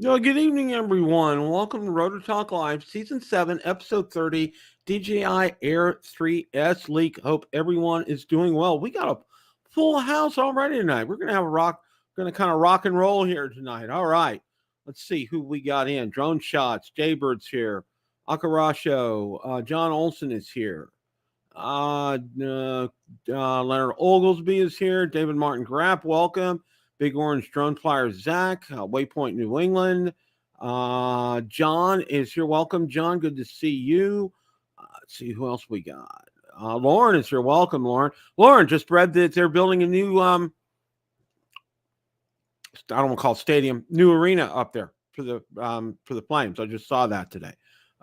So, good evening, everyone. Welcome to Rotor Talk Live, Season 7, Episode 30, DJI Air 3S leak. Hope everyone is doing well. We got a full house already tonight. We're going to kind of rock and roll here tonight. All right. Let's see who we got in. Drone Shots, Jaybird's here. Akarasho, John Olson is here. Leonard Oglesby is here. David Martin Grapp, welcome. Big Orange Drone Flyer Zach, Waypoint New England. John is here. Welcome, John. Good to see you. Let's see who else we got. Lauren is here. Welcome, Lauren. Lauren just read that they're building a new, I don't want to call it stadium, new arena up there for the Flames. I just saw that today.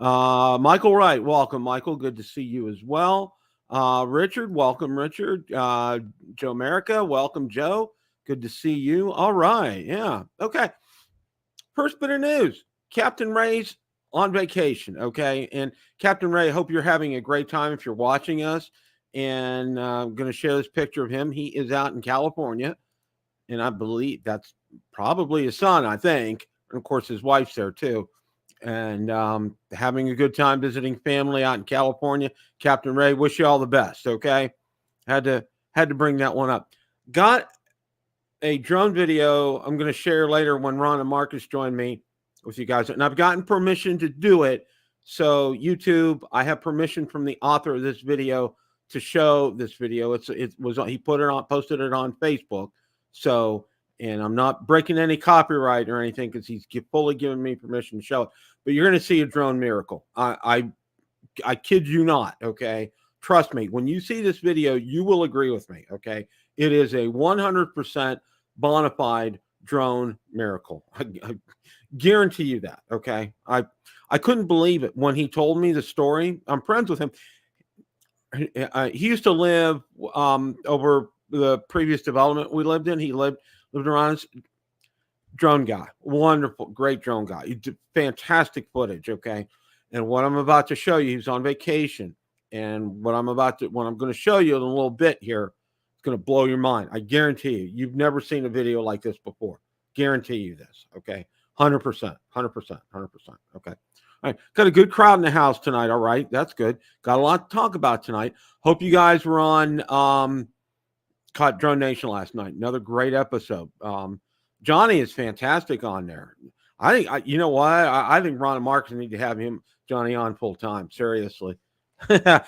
Michael Wright, welcome, Michael. Good to see you as well. Richard, welcome, Richard. Joe America, welcome, Joe. Good to see you. All right. Yeah. Okay. First bit of news. Captain Ray's on vacation. Okay. And Captain Ray, I hope you're having a great time if you're watching us. And I'm going to share this picture of him. He is out in California. And I believe that's probably his son, I think. And of course, his wife's there too. And having a good time visiting family out in California. Captain Ray, wish you all the best. Okay. Had to bring that one up. Got a drone video I'm going to share later when Ron and Marcus join me with you guys. And I've gotten permission to do it. So YouTube, I have permission from the author of this video to show this video. He posted it on Facebook. So, and I'm not breaking any copyright or anything because he's fully given me permission to show it. But you're going to see a drone miracle. I kid you not. Okay. Trust me, when you see this video, you will agree with me. Okay. It is a 100% bona fide drone miracle. I guarantee you that. Okay. I couldn't believe it when he told me the story. I'm friends with him. He used to live over the previous development we lived in. He lived around us. Drone guy, wonderful, great drone guy. He did fantastic footage. Okay. And what I'm about to show you, he's on vacation. And what I'm going to show you in a little bit here, going to blow your mind. I guarantee you, you've never seen a video like this before. Guarantee you this. Okay. 100%. Okay. All right. Got a good crowd in the house tonight. All right. That's good. Got a lot to talk about tonight. Hope you guys were on caught Drone Nation last night. Another great episode. Johnny is fantastic on there. I think, you know what? I think Ron and Marcus need to have Johnny on full time. Seriously. Ron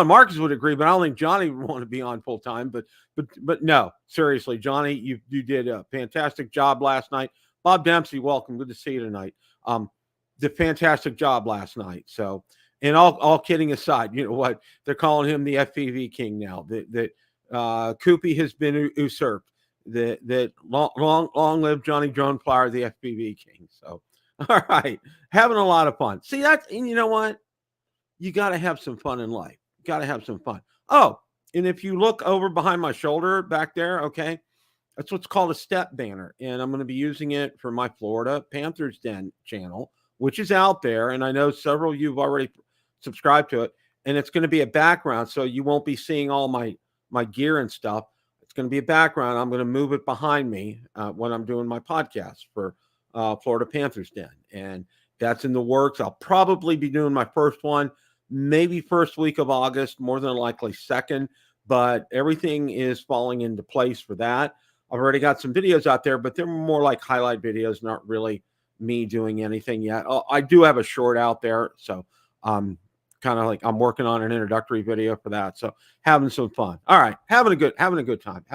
Marcus would agree, but I don't think Johnny would want to be on full time. But no, seriously, Johnny, you did a fantastic job last night. Bob Dempsey, welcome. Good to see you tonight. Did a fantastic job last night. So, and all kidding aside, you know what? They're calling him the FPV king now. That Koopy has been usurped. That long live Johnny Drone Flyer, the FPV king. So. All right. Having a lot of fun. See, and you know what? You got to have some fun in life. You got to have some fun. Oh, and if you look over behind my shoulder back there, okay, that's what's called a step banner. And I'm going to be using it for my Florida Panthers Den channel, which is out there. And I know several of you have already subscribed to it. And it's going to be a background, so you won't be seeing all my gear and stuff. It's going to be a background. I'm going to move it behind me when I'm doing my podcast for Florida Panthers Den, and that's in the works. I'll probably be doing my first one, maybe first week of August, more than likely second, but everything is falling into place for that. I've already got some videos out there, but they're more like highlight videos, not really me doing anything yet. I do have a short out there, so kind of like I'm working on an introductory video for that. So having some fun. All right, having a good time.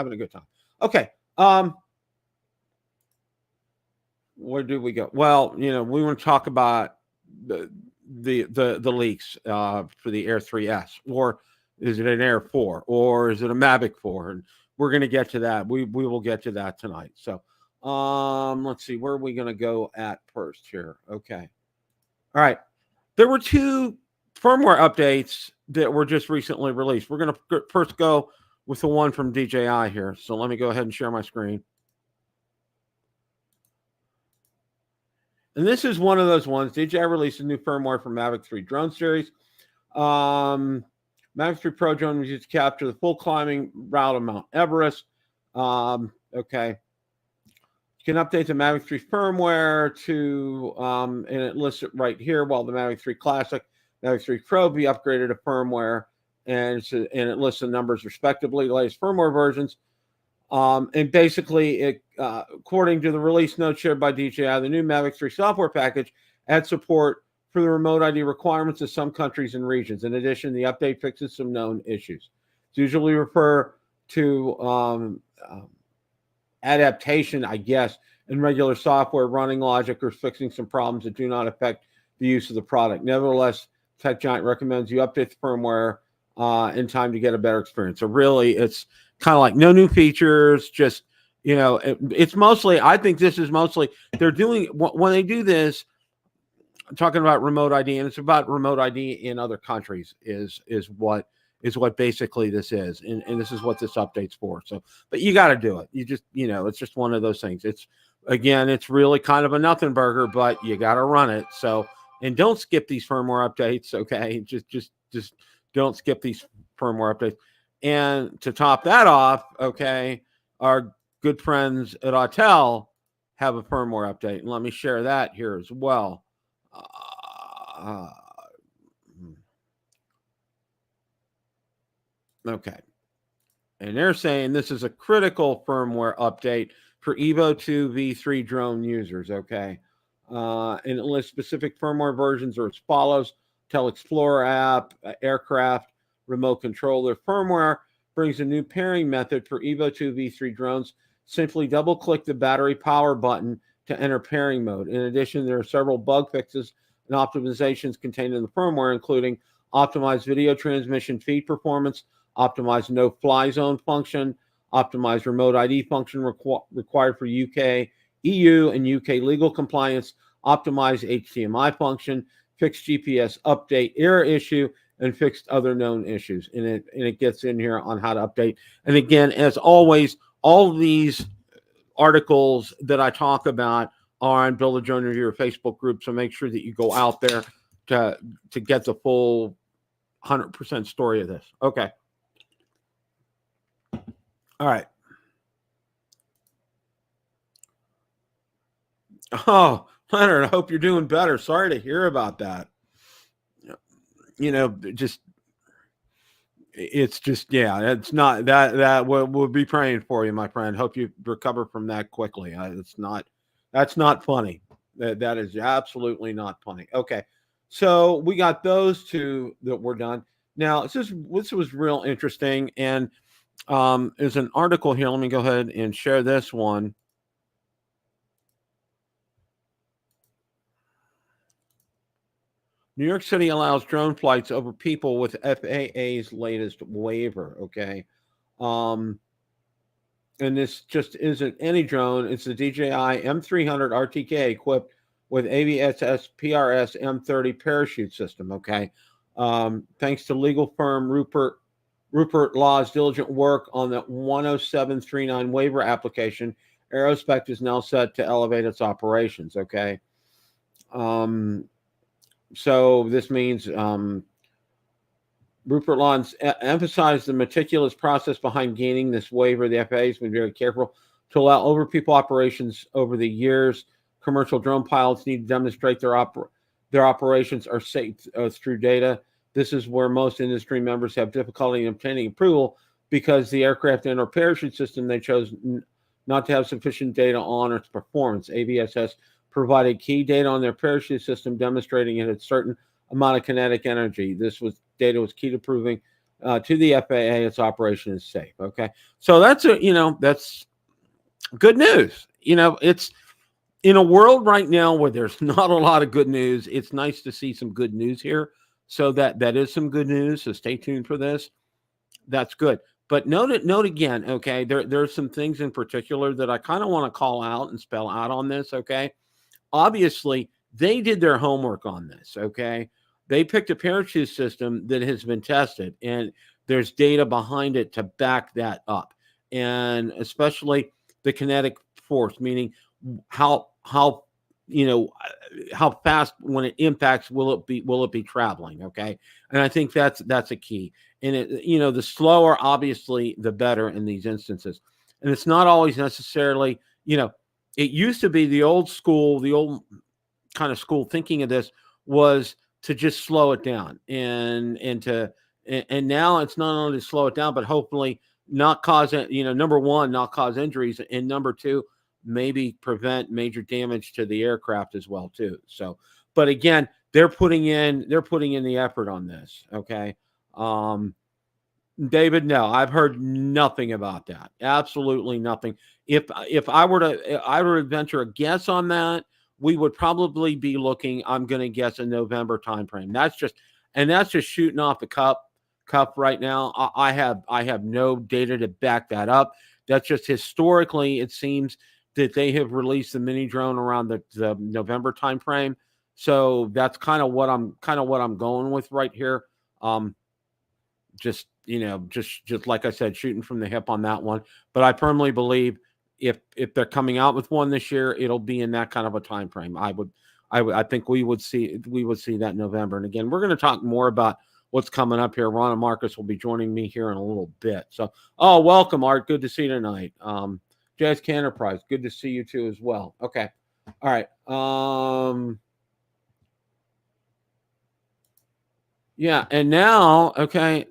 Okay. Where do we go? Well, we want to talk about the leaks for the Air 3S, or is it an Air 4, or is it a Mavic 4? And we're going to get to that. We will get to that tonight. So, let's see, where are we going to go at first here? Okay. All right. There were two firmware updates that were just recently released. We're going to first go with the one from DJI here. So let me go ahead and share my screen. And this is one of those ones. DJI released a new firmware for Mavic 3 drone series. Mavic 3 Pro drone was used to capture the full climbing route of Mount Everest. Okay. You can update the Mavic 3 firmware to, and it lists it right here, while the Mavic 3 Classic, Mavic 3 Pro be upgraded to firmware, and it lists the numbers respectively, the latest firmware versions. And basically, according to the release notes shared by DJI, the new Mavic 3 software package adds support for the remote ID requirements of some countries and regions. In addition, the update fixes some known issues. It's usually refer to adaptation, I guess, in regular software running logic or fixing some problems that do not affect the use of the product. Nevertheless, Tech Giant recommends you update the firmware in time to get a better experience. So really, it's kind of like no new features, just, it's mostly, I think this is mostly, they're doing, when they do this, I'm talking about remote ID, and it's about remote ID in other countries is what basically this is. And this is what this update's for. So, but you got to do it. You just, it's just one of those things. It's really kind of a nothing burger, but you got to run it. So, and don't skip these firmware updates. Okay. Just don't skip these firmware updates. And to top that off, okay, our good friends at Autel have a firmware update. And let me share that here as well. Okay. And they're saying this is a critical firmware update for Evo 2 V3 drone users, okay? And it lists specific firmware versions are as follows: Autel Explorer app, aircraft, remote controller. Firmware brings a new pairing method for Evo 2 V3 drones. Simply double-click the battery power button to enter pairing mode. In addition, there are several bug fixes and optimizations contained in the firmware, including optimized video transmission feed performance, optimized no-fly zone function, optimized remote ID function required for UK, EU, and UK legal compliance, optimized HDMI function, fixed GPS update error issue, and fixed other known issues. And it gets in here on how to update. And again, as always, all of these articles that I talk about are on Build a Drone Reviewer Facebook group. So make sure that you go out there to get the full 100% story of this. Okay. All right. Oh, Leonard, I hope you're doing better. Sorry to hear about that. It's not that we'll be praying for you, my friend. Hope you recover from that quickly. That's not funny. That is absolutely not funny. Okay. So we got those two that were done. Now, this was real interesting. And there's an article here. Let me go ahead and share this one. New York City allows drone flights over people with FAA's latest waiver. Okay. And this just isn't any drone. It's the DJI M300 RTK equipped with AVSS PRS M30 parachute system. Okay. Thanks to legal firm Rupert Law's diligent work on the 10739 waiver application, Aerospec is now set to elevate its operations. Okay. So this means Rupert Law emphasized the meticulous process behind gaining this waiver. The FAA has been very careful to allow over people operations over the years. Commercial drone pilots need to demonstrate their operations are safe through data. This is where most industry members have difficulty in obtaining approval because the aircraft and or parachute system they chose not to have sufficient data on its performance. AVSS provided key data on their parachute system demonstrating it had certain amount of kinetic energy. Data was key to proving to the FAA its operation is safe. Okay, so that's good news. It's in a world right now where there's not a lot of good news. It's nice to see some good news here. So that is some good news. So stay tuned for this. That's good. But note again. Okay, there's some things in particular that I kind of want to call out and spell out on this. Okay. Obviously, they did their homework on this, okay? They picked a parachute system that has been tested, and there's data behind it to back that up. And especially the kinetic force, meaning how fast when it impacts will it be traveling, okay? And I think that's a key. And the slower, obviously, the better in these instances. And it's not always necessarily, it used to be the old kind of school thinking of this was to just slow it down and now it's not only to slow it down, but hopefully not cause it, number one, not cause injuries, and number two, maybe prevent major damage to the aircraft as well too. So, but again, they're putting in the effort on this. Okay. David, no, I've heard nothing about that. Absolutely nothing. If I were to venture a guess on that, we would probably be looking, I'm going to guess, a November timeframe. That's just shooting off the cuff right now. I have no data to back that up. That's just historically, it seems that they have released the mini drone around the November timeframe. So that's kind of what I'm going with right here. Just like I said, shooting from the hip on that one. But I firmly believe if they're coming out with one this year, it'll be in that kind of a time frame. I think we would see that in November. And again, we're going to talk more about what's coming up here. Ron and Marcus will be joining me here in a little bit. So, welcome, Art. Good to see you tonight. Jazz Enterprise, good to see you too as well. Okay. All right. Yeah, and now, okay.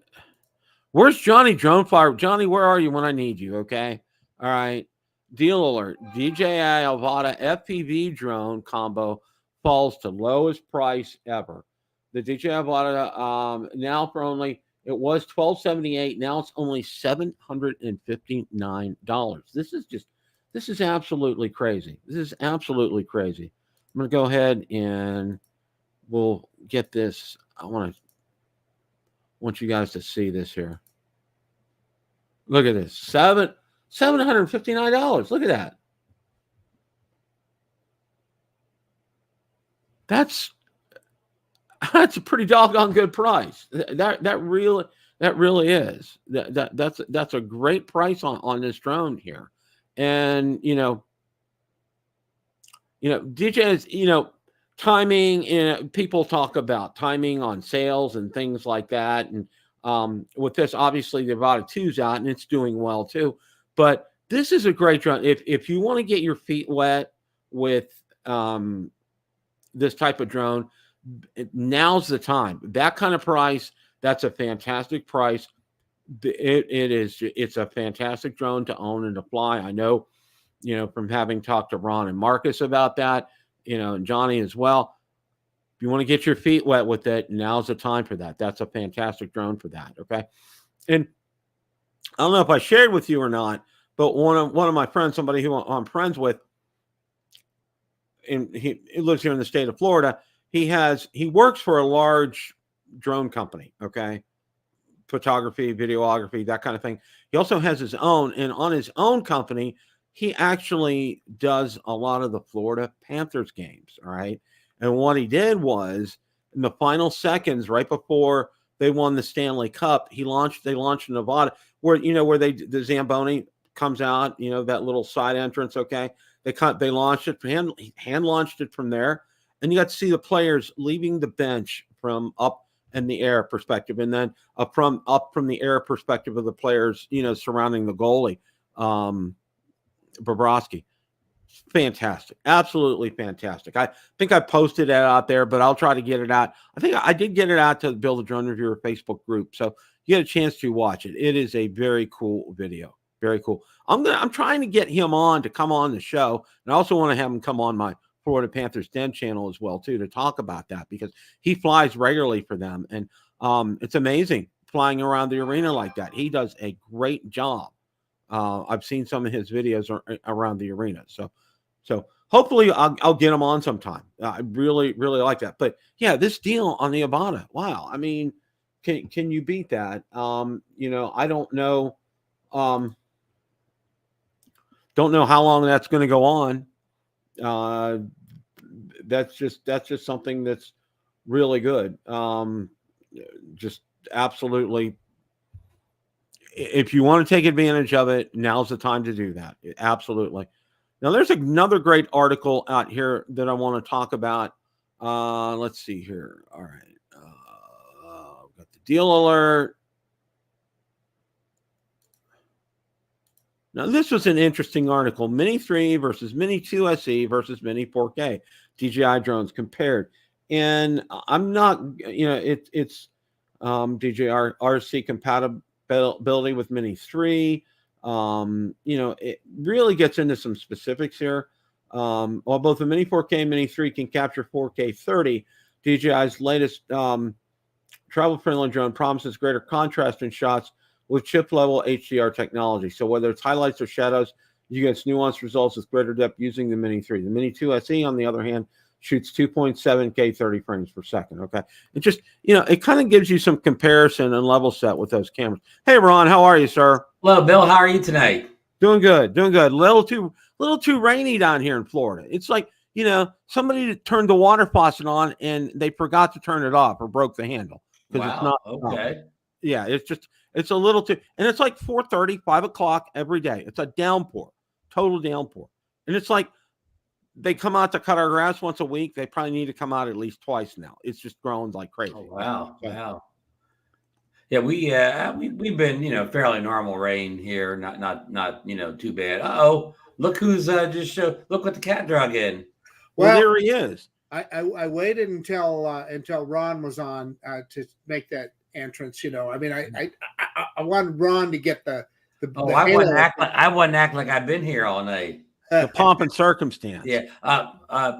Where's Johnny Drone Flyer? Johnny, where are you when I need you? Okay. All right. Deal alert. DJI Avata FPV drone combo falls to lowest price ever. The DJI Avata now for only, it was $1,278. Now it's only $759. This is absolutely crazy. This is absolutely crazy. I'm going to go ahead and we'll get this. I want you guys to see this here. Look at this. $759. Look at that. That's a pretty doggone good price. That really is. That's a great price on this drone here. And DJ's, timing, people talk about timing on sales and things like that. And with this, obviously the Avata 2's out and it's doing well too. But this is a great drone. If you want to get your feet wet with this type of drone, now's the time. That kind of price, that's a fantastic price. It's a fantastic drone to own and to fly. I know, from having talked to Ron and Marcus about that, and Johnny as well. If you want to get your feet wet with it, now's the time for that. That's a fantastic drone for that. Okay. And I don't know if I shared with you or not, but one of my friends, somebody who I'm friends with, and he lives here in the state of Florida. He works for a large drone company. Okay. Photography, videography, that kind of thing. He also has his own, and on his own company, he actually does a lot of the Florida Panthers games. All right. And what he did was in the final seconds, right before they won the Stanley Cup, they launched an Avata where the Zamboni comes out, that little side entrance. Okay. They launched it, hand launched it from there. And you got to see the players leaving the bench from up in the air perspective. And then up from the air perspective of the players, surrounding the goalie, Bobrovsky. Fantastic. Absolutely fantastic. I think I posted that out there, but I'll try to get it out. I think I did get it out to the Build a Drone Reviewer Facebook group. So you get a chance to watch it. It is a very cool video. Very cool. I'm trying to get him to come on the show. And I also want to have him come on my Florida Panthers Den channel as well, too, to talk about that because he flies regularly for them. And it's amazing flying around the arena like that. He does a great job. I've seen some of his videos around the arena. So hopefully I'll get him on sometime. I really, really like that. But yeah, this deal on the Avata, wow. I mean, can you beat that? I don't know. Don't know how long that's going to go on. That's just something that's really good. Just absolutely. If you want to take advantage of it, now's the time to do that. Absolutely. Now, there's another great article out here that I want to talk about. Let's see here. All right. Got the deal alert. Now, this was an interesting article: Mini 3 versus Mini 2 SE versus Mini 4K DJI drones compared. And I'm not, it's DJI RC compatibility with Mini 3. It really gets into some specifics here. While both the Mini 4K and Mini 3 can capture 4K 30, DJI's latest travel-friendly drone promises greater contrast in shots with chip-level HDR technology. So whether it's highlights or shadows, you get nuanced results with greater depth using the Mini 3. The Mini 2 SE, on the other hand, shoots 2.7K 30 frames per second. Okay. It just, it kind of gives you some comparison and level set with those cameras. Hey, Ron, how are you, sir? Hello, Bill. How are you tonight? Doing good. Doing good. Little too rainy down here in Florida. It's like, somebody turned the water faucet on and they forgot to turn it off or broke the handle. Because it's not okay. Yeah, it's a little too, and it's like 4:30, 5 o'clock every day. It's a downpour, total downpour. And it's like they come out to cut our grass once a week. They probably need to come out at least twice now. It's just growing like crazy. Oh, wow. Wow. Yeah, we've been, fairly normal rain here. Not too bad. Look who's look what the cat drug in. Well, there he is. I waited until Ron was on to make that entrance. I mean, I wanted Ron to get the I wouldn't act like I've been here all night. The pomp and circumstance. Yeah.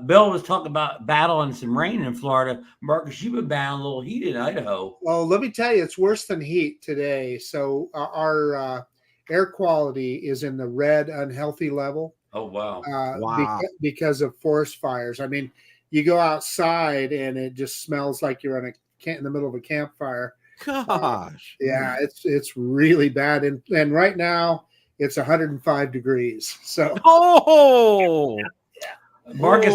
Bill was talking about battling some rain in Florida. Marcus, you've been battling a little heat in Idaho. Well, let me tell you, it's worse than heat today. So our air quality is in the red unhealthy level. Oh, wow. Wow. Because of forest fires. I mean, you go outside and it just smells like you're in the middle of a campfire. Gosh. Yeah, it's really bad. And right now it's 105 degrees. So Marcus,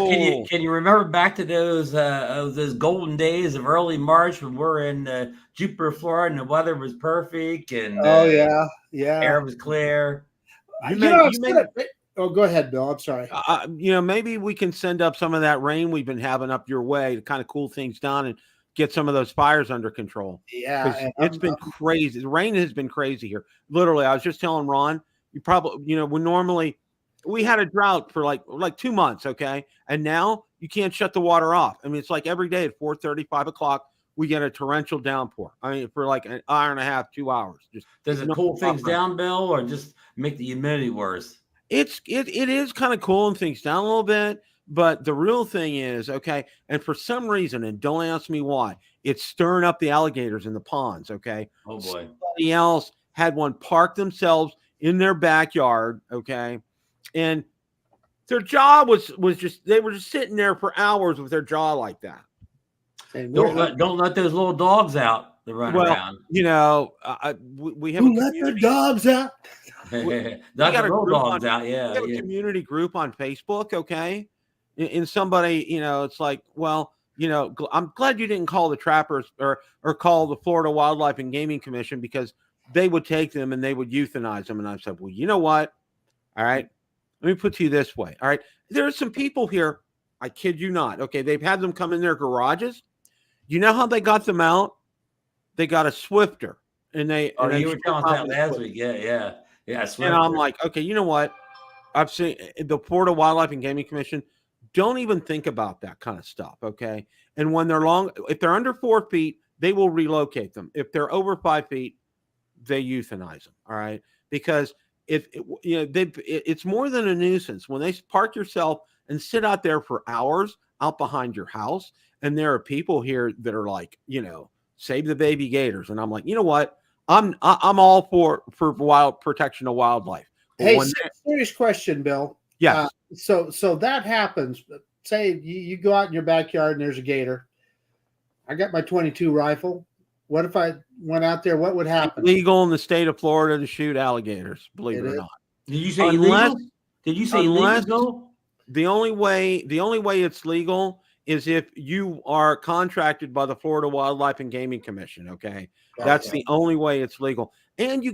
can you remember back to those golden days of early March when we're in Jupiter, Florida, and the weather was perfect and air was clear? Go ahead, Bill. I'm sorry. Maybe we can send up some of that rain we've been having up your way to kind of cool things down and get some of those fires under control. Yeah, it's been crazy. The rain has been crazy here. Literally, I was just telling Ron, you probably, we had a drought for like 2 months, okay? And now you can't shut the water off. I mean, it's like every day at 4:30, 5 o'clock, we get a torrential downpour. I mean, for like an hour and a half, 2 hours. Does it cool things down, Bill, or just make the humidity worse? It is kind of cooling things down a little bit, but the real thing is, okay, and for some reason, and don't ask me why, it's stirring up the alligators in the ponds, okay? Oh, boy. Somebody else had one park themselves in their backyard, okay? And their jaw was just, they were just sitting there for hours with their jaw like that. Don't let those little dogs out to run around. We have let the dogs out. We got a community group on Facebook, okay? And somebody, it's like, well, I'm glad you didn't call the trappers or call the Florida Wildlife and Gaming Commission, because they would take them and they would euthanize them. And I said, well, you know what? All right, let me put it to you this way. All right, there are some people here, I kid you not, okay, they've had them come in their garages. You know how they got them out? They got a Swifter. And you were telling us that last week. Yeah. Swifter. And I'm like, okay, you know what? I've seen the Florida Wildlife and Gaming Commission. Don't even think about that kind of stuff, okay? And when they're if they're under 4 feet, they will relocate them. If they're over 5 feet, they euthanize them, all right? Because it's more than a nuisance when they park yourself and sit out there for hours out behind your house. And there are people here that are like, save the baby gators. And I'm like, you know what? I'm all for wild protection of wildlife. Hey, serious question, Bill. Yeah. So that happens. Say you go out in your backyard and there's a gator. I got my .22 rifle. What if I went out there? What would happen? It's legal in the state of Florida to shoot alligators, believe it or not. Did you say illegal? Did you say legal? The only way it's legal is if you are contracted by the Florida Wildlife and Gaming Commission. Okay. That's the only way it's legal. And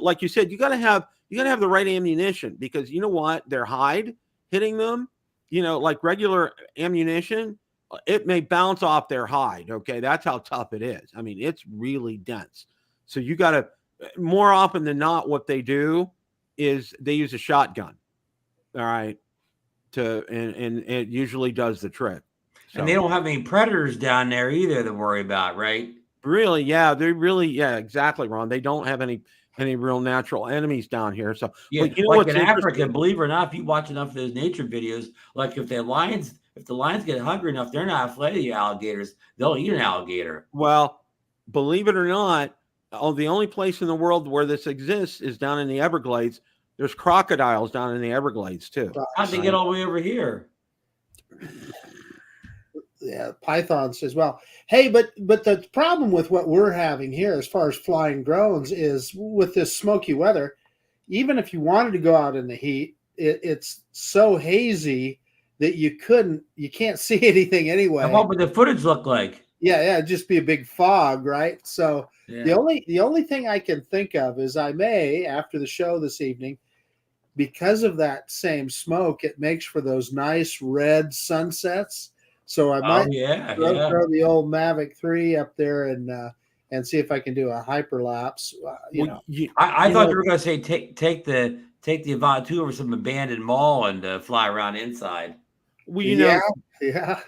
like you said, you got to have the right ammunition, because you know what? Their hide hitting them, like regular ammunition, it may bounce off their hide. Okay. That's how tough it is. I mean, it's really dense. So you got to, more often than not, what they do is they use a shotgun. All right. And it usually does the trick. So. And they don't have any predators down there either to worry about, right? Really? Yeah, exactly, Ron. They don't have any real natural enemies down here. So yeah, but, you know, like in Africa, believe it or not, if you watch enough of those nature videos, like if the lions get hungry enough, they're not afraid of the alligators. They'll eat an alligator. Well, believe it or not, the only place in the world where this exists is down in the Everglades. There's crocodiles down in the Everglades too. How'd they get all the way over here? Yeah, pythons as well. Hey, but the problem with what we're having here as far as flying drones is with this smoky weather, even if you wanted to go out in the heat, it's so hazy that you can't see anything anyway. And what would the footage look like? Yeah, it'd just be a big fog, right? So the only thing I can think of is I may, after the show this evening, because of that same smoke, it makes for those nice red sunsets. So I might throw the old Mavic 3 up there and see if I can do a hyperlapse. I thought you were going to say take the Avata 2 over some abandoned mall and fly around inside. Well, yeah.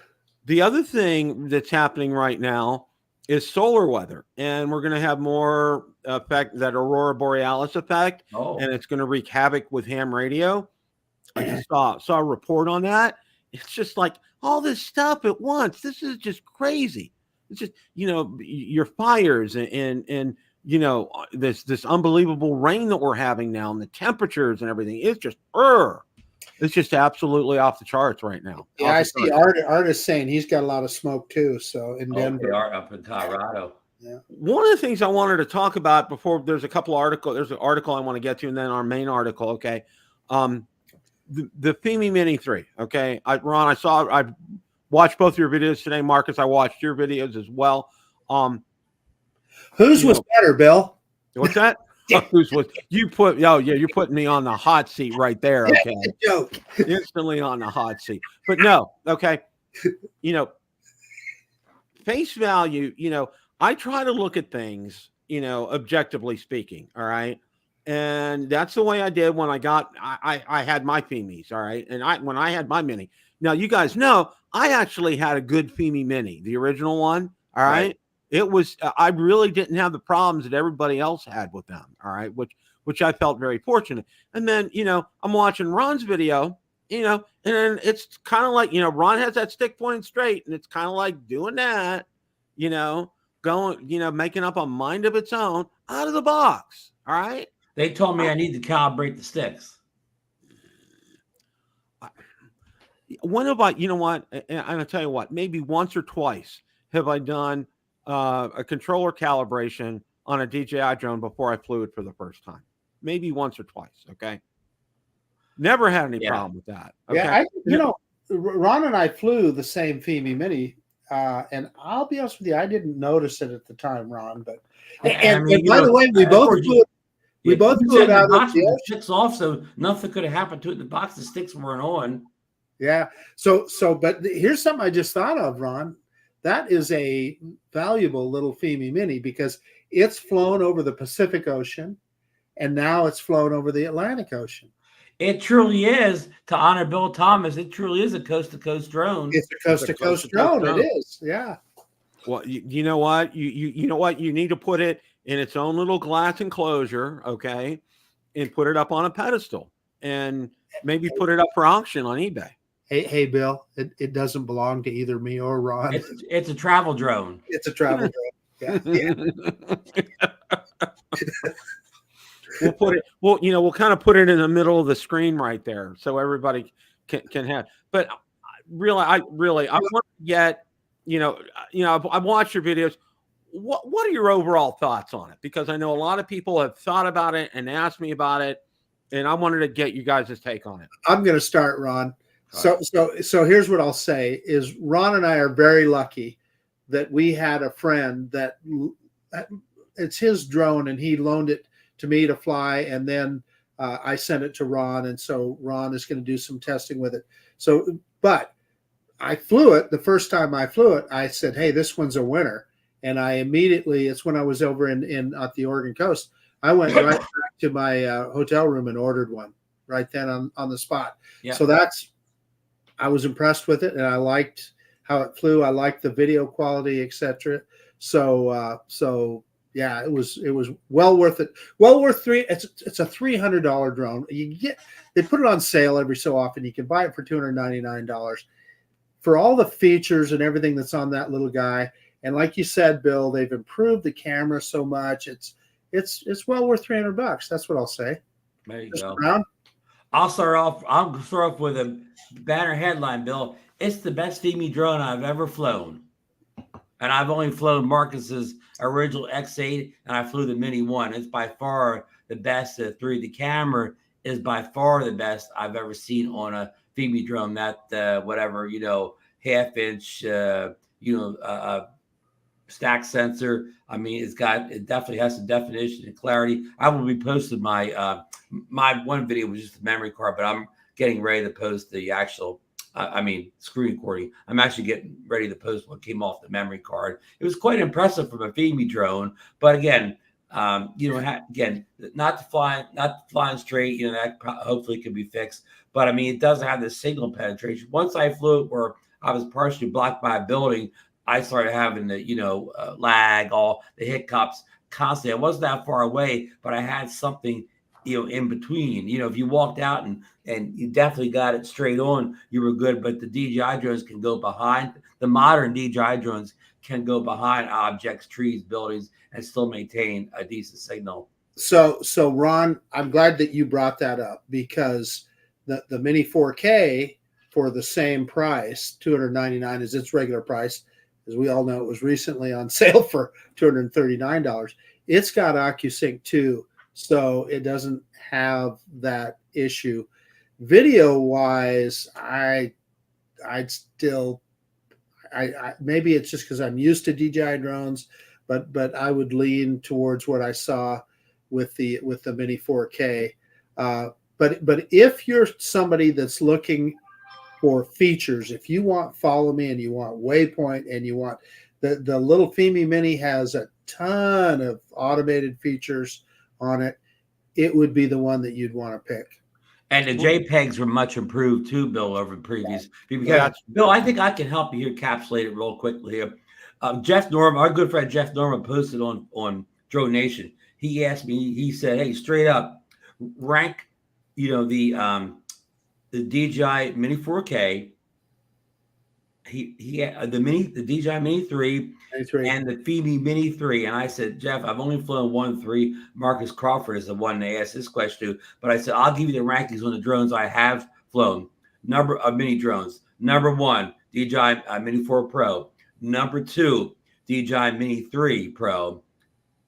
The other thing that's happening right now is solar weather, and we're going to have more effect, that Aurora Borealis effect, and it's going to wreak havoc with ham radio. I just saw a report on that. It's just like all this stuff at once. This is just crazy. It's just, your fires and this unbelievable rain that we're having now, and the temperatures and everything. It's just it's just absolutely off the charts right now. Yeah, I see artists saying he's got a lot of smoke too. So in Denver, they are up in Colorado. Yeah. One of the things I wanted to talk about before there's an article I want to get to, and then our main article. Okay. The Fimi Mini 3. Okay. Ron, I watched both your videos today. Marcus, I watched your videos as well. Whose was better, Bill? What's that? Whose was you put? You're putting me on the hot seat right there. Okay. Joke. Instantly on the hot seat. But no, okay. Face value, I try to look at things, objectively speaking. All right. And that's the way I did when I had my Fimis. All right. And when I had my Mini. Now, you guys know I actually had a good Fimi Mini, the original one. All right. It was, I really didn't have the problems that everybody else had with them. All right. Which I felt very fortunate. And then, I'm watching Ron's video, and it's kind of like, Ron has that stick pointing straight, and it's kind of like doing that, going, making up a mind of its own out of the box. All right. They told me I need to calibrate the sticks. When have I, and I'll tell you what, maybe once or twice have I done a controller calibration on a DJI drone before I flew it for the first time. Maybe once or twice. Okay. Never had any problem with that. Okay? Yeah. Ron and I flew the same Fimi Mini. And I'll be honest with you, I didn't notice it at the time, Ron, but, and by the way, we both flew it. We both flew it out of the sticks off, so nothing could have happened to it in the box. The sticks weren't on. Yeah. But here's something I just thought of, Ron. That is a valuable little Fimi Mini because it's flown over the Pacific Ocean, and now it's flown over the Atlantic Ocean. It truly is. To honor Bill Thomas, it truly is a coast-to-coast drone. It's a coast-to-coast drone. It is. Yeah. Well, you know what? You know what? You need to put it in its own little glass enclosure, okay, and put it up on a pedestal, and maybe put it up for auction on eBay. Hey, Bill, it doesn't belong to either me or Ron. It's a travel drone. It's a travel drone. Yeah. We'll kind of put it in the middle of the screen right there so everybody can have. But I want to get, I've watched your videos. What are your overall thoughts on it? Because I know a lot of people have thought about it and asked me about it, and I wanted to get you guys' take on it. I'm going to start, Ron. So here's what I'll say is Ron and I are very lucky that we had a friend that it's his drone and he loaned it to me to fly. And then I sent it to Ron. And so Ron is going to do some testing with it. But I flew it. The first time I flew it, I said, hey, this one's a winner. And I immediately, it's when I was over in at the Oregon coast, I went right back to my hotel room and ordered one right then on the spot. Yeah. So I was impressed with it, and I liked how it flew. I liked the video quality, etc. So yeah, it was well worth it. Well worth it's a $300 drone. They put it on sale every so often. You can buy it for $299 for all the features and everything that's on that little guy. And like you said, Bill, they've improved the camera so much. It's well worth $300. That's what I'll say. There you go. Brown? I'll start off with a banner headline, Bill. It's the best Fimi drone I've ever flown. And I've only flown Marcus's original X8, and I flew the Mini 1. It's by far the best of the three. The camera is by far the best I've ever seen on a Fimi drone. That whatever, half-inch, stack sensor. I mean, it definitely has some definition and clarity. I will be posting my one video was just a memory card, but I'm getting ready to post the actual screen recording. I'm actually getting ready to post what came off the memory card. It was quite impressive from a Fimi drone, but again, not flying straight. That hopefully can be fixed. But I mean, it doesn't have the signal penetration. Once I flew it where I was partially blocked by a building, I started having the lag, all the hiccups constantly. I wasn't that far away, but I had something in between. If you walked out and you definitely got it straight on, you were good. But the DJI drones can go behind. The modern DJI drones can go behind objects, trees, buildings, and still maintain a decent signal. So Ron, I'm glad that you brought that up, because the Mini 4K for the same price, $299 is its regular price. As we all know, it was recently on sale for $239. It's got OcuSync too, so it doesn't have that issue. Video wise, I'd still, maybe it's just because I'm used to DJI drones, but I would lean towards what I saw with the Mini 4K. But if you're somebody that's looking for features, if you want follow me and you want waypoint and you want the little Fimi Mini has a ton of automated features on it, it would be the one that you'd want to pick. And the JPEGs were much improved too, Bill, over the previous. Because Bill, I think I can help you here encapsulate it real quickly here. Jeff Norman, our good friend Jeff Norman, posted on Drone Nation. He asked me, he said, hey, straight up, rank, the DJI Mini 4K, he had the DJI Mini 3 and the Fimi Mini 3. And I said, Jeff, I've only flown 1.3. Marcus Crawford is the one they asked this question to. But I said, I'll give you the rankings on the drones I have flown. Number of mini drones. Number 1, DJI Mini 4 Pro. Number 2, DJI Mini 3 Pro.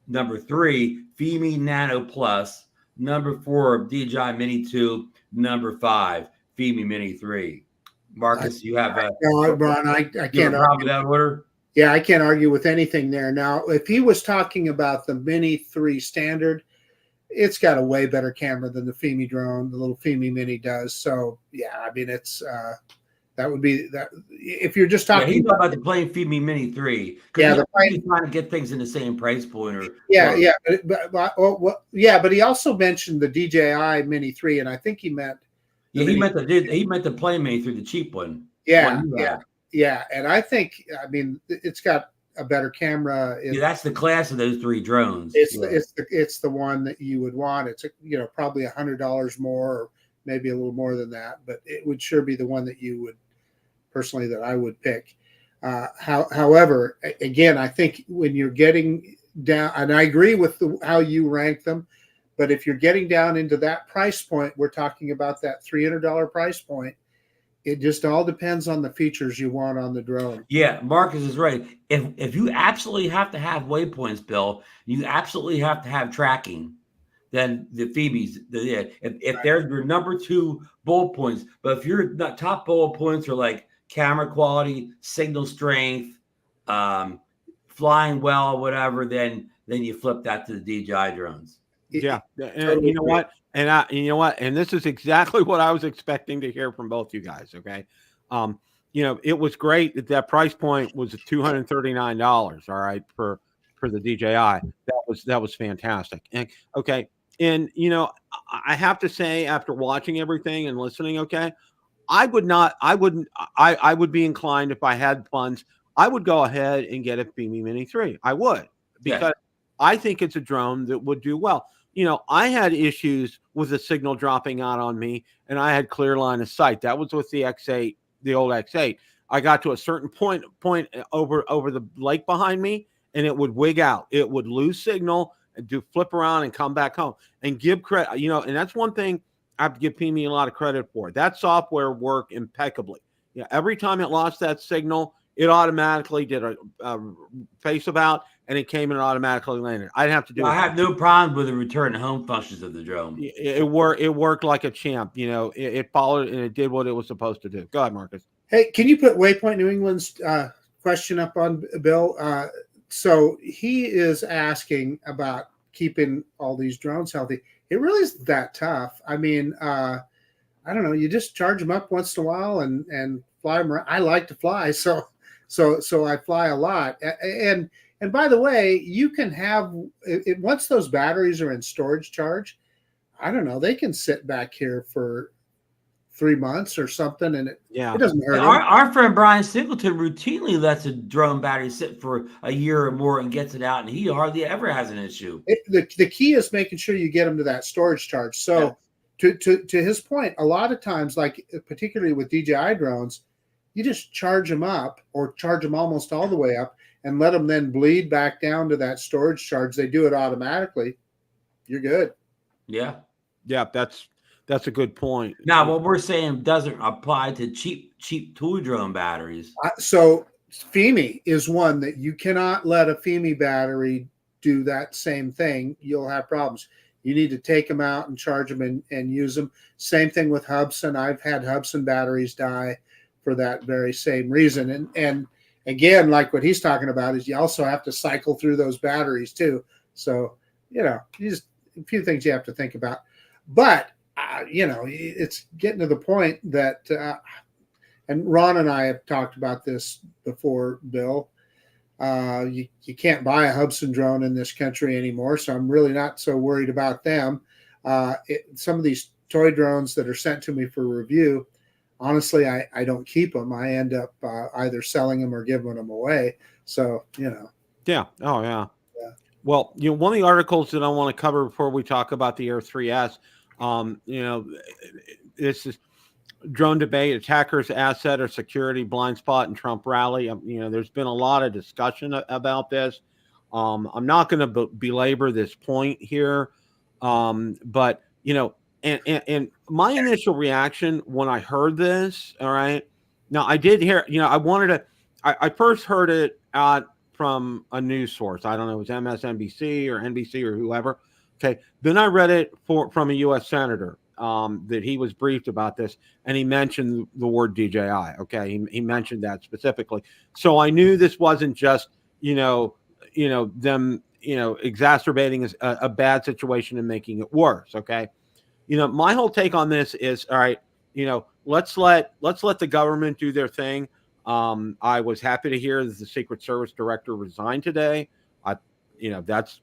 Number 3, Fimi Nano Plus. Number 4, DJI Mini 2. Number 5, Fimi Mini 3. Marcus, you have Ron, I can't argue that order. Yeah, I can't argue with anything there. Now, if he was talking about the Mini 3 standard, it's got a way better camera than the Fimi drone, the little Fimi Mini does. So, yeah, I mean, it's that would be that. If you're just talking about the plain Fimi Mini 3, yeah, the trying to get things in the same price point, or but he also mentioned the DJI Mini 3, and I think he meant he meant the plain Mini 3, the cheap one. Yeah, and I think it's got a better camera. That's the class of those 3 drones. It's the one that you would want. It's probably $100 more, or maybe a little more than that, but it would sure be the one that you would personally that I would pick. However, again, I think when you're getting down, and I agree with how you rank them, but if you're getting down into that price point, we're talking about that $300 price point. It just all depends on the features you want on the drone. Yeah, Marcus is right. If you absolutely have to have waypoints, Bill, you absolutely have to have tracking, then the Fimis, if they're your number 2 bullet points, but if your top bullet points are like camera quality, signal strength, flying well, whatever, then you flip that to the DJI drones. Yeah, and you know what? And this is exactly what I was expecting to hear from both you guys. Okay, it was great that price point was $239. All right, for the DJI. That was fantastic. And okay, and I have to say, after watching everything and listening, okay, I would be inclined, if I had funds, I would go ahead and get a Fimi Mini 3. I would, because I think it's a drone that would do well. I had issues with the signal dropping out on me, and I had clear line of sight. That was with the X8, the old X8. I got to a certain point over the lake behind me, and it would wig out. It would lose signal and flip around and come back home. And give credit, and that's one thing I have to give Fimi a lot of credit for. That software worked impeccably. Every time it lost that signal, it automatically did a face about, and it came and automatically landed. I didn't have to do it. I have no problem with the return home functions of the drone. It worked like a champ. It followed and it did what it was supposed to do. Go ahead, Marcus. Hey, can you put Waypoint New England's question up on Bill? So he is asking about keeping all these drones healthy. It really isn't that tough. I mean, I don't know. You just charge them up once in a while and fly them around. I like to fly, so I fly a lot. And by the way, you can have it once those batteries are in storage charge. I don't know. They can sit back here for 3 months or something, and it doesn't hurt. Our friend Brian Singleton routinely lets a drone battery sit for a year or more and gets it out, and he hardly ever has an issue. The key is making sure you get them to that storage charge. So to his point, a lot of times, like particularly with DJI drones, you just charge them up or charge them almost all the way up and let them then bleed back down to that storage charge. They do it automatically. You're good. Yeah. Yeah, that's a good point. Now, what we're saying doesn't apply to cheap toy drone batteries. So Fimi is one that you cannot let a Fimi battery do that same thing. You'll have problems. You need to take them out and charge them and use them. Same thing with Hubsan. I've had Hubsan batteries die for that very same reason. And again, like what he's talking about is you also have to cycle through those batteries too. So, just a few things you have to think about. But, it's getting to the point that, and Ron and I have talked about this before, Bill, you can't buy a Hubsan drone in this country anymore. So I'm really not so worried about them. Some of these toy drones that are sent to me for review, honestly, I don't keep them. I end up either selling them or giving them away. So, Yeah. Oh, yeah. Well, one of the articles that I want to cover before we talk about the Air 3S, this is drone debate, attackers, asset or security, blind spot, and Trump rally. There's been a lot of discussion about this. I'm not going to belabor this point here, but and my initial reaction when I heard this, all right, now I did hear, I first heard it from a news source. I don't know, it was MSNBC or NBC or whoever. Okay. Then I read it from a U.S. senator that he was briefed about this, and he mentioned the word DJI. Okay. He mentioned that specifically. So I knew this wasn't just, them, exacerbating a bad situation and making it worse. Okay. My whole take on this is, all right, let's let the government do their thing. I was happy to hear that the Secret Service director resigned today. That's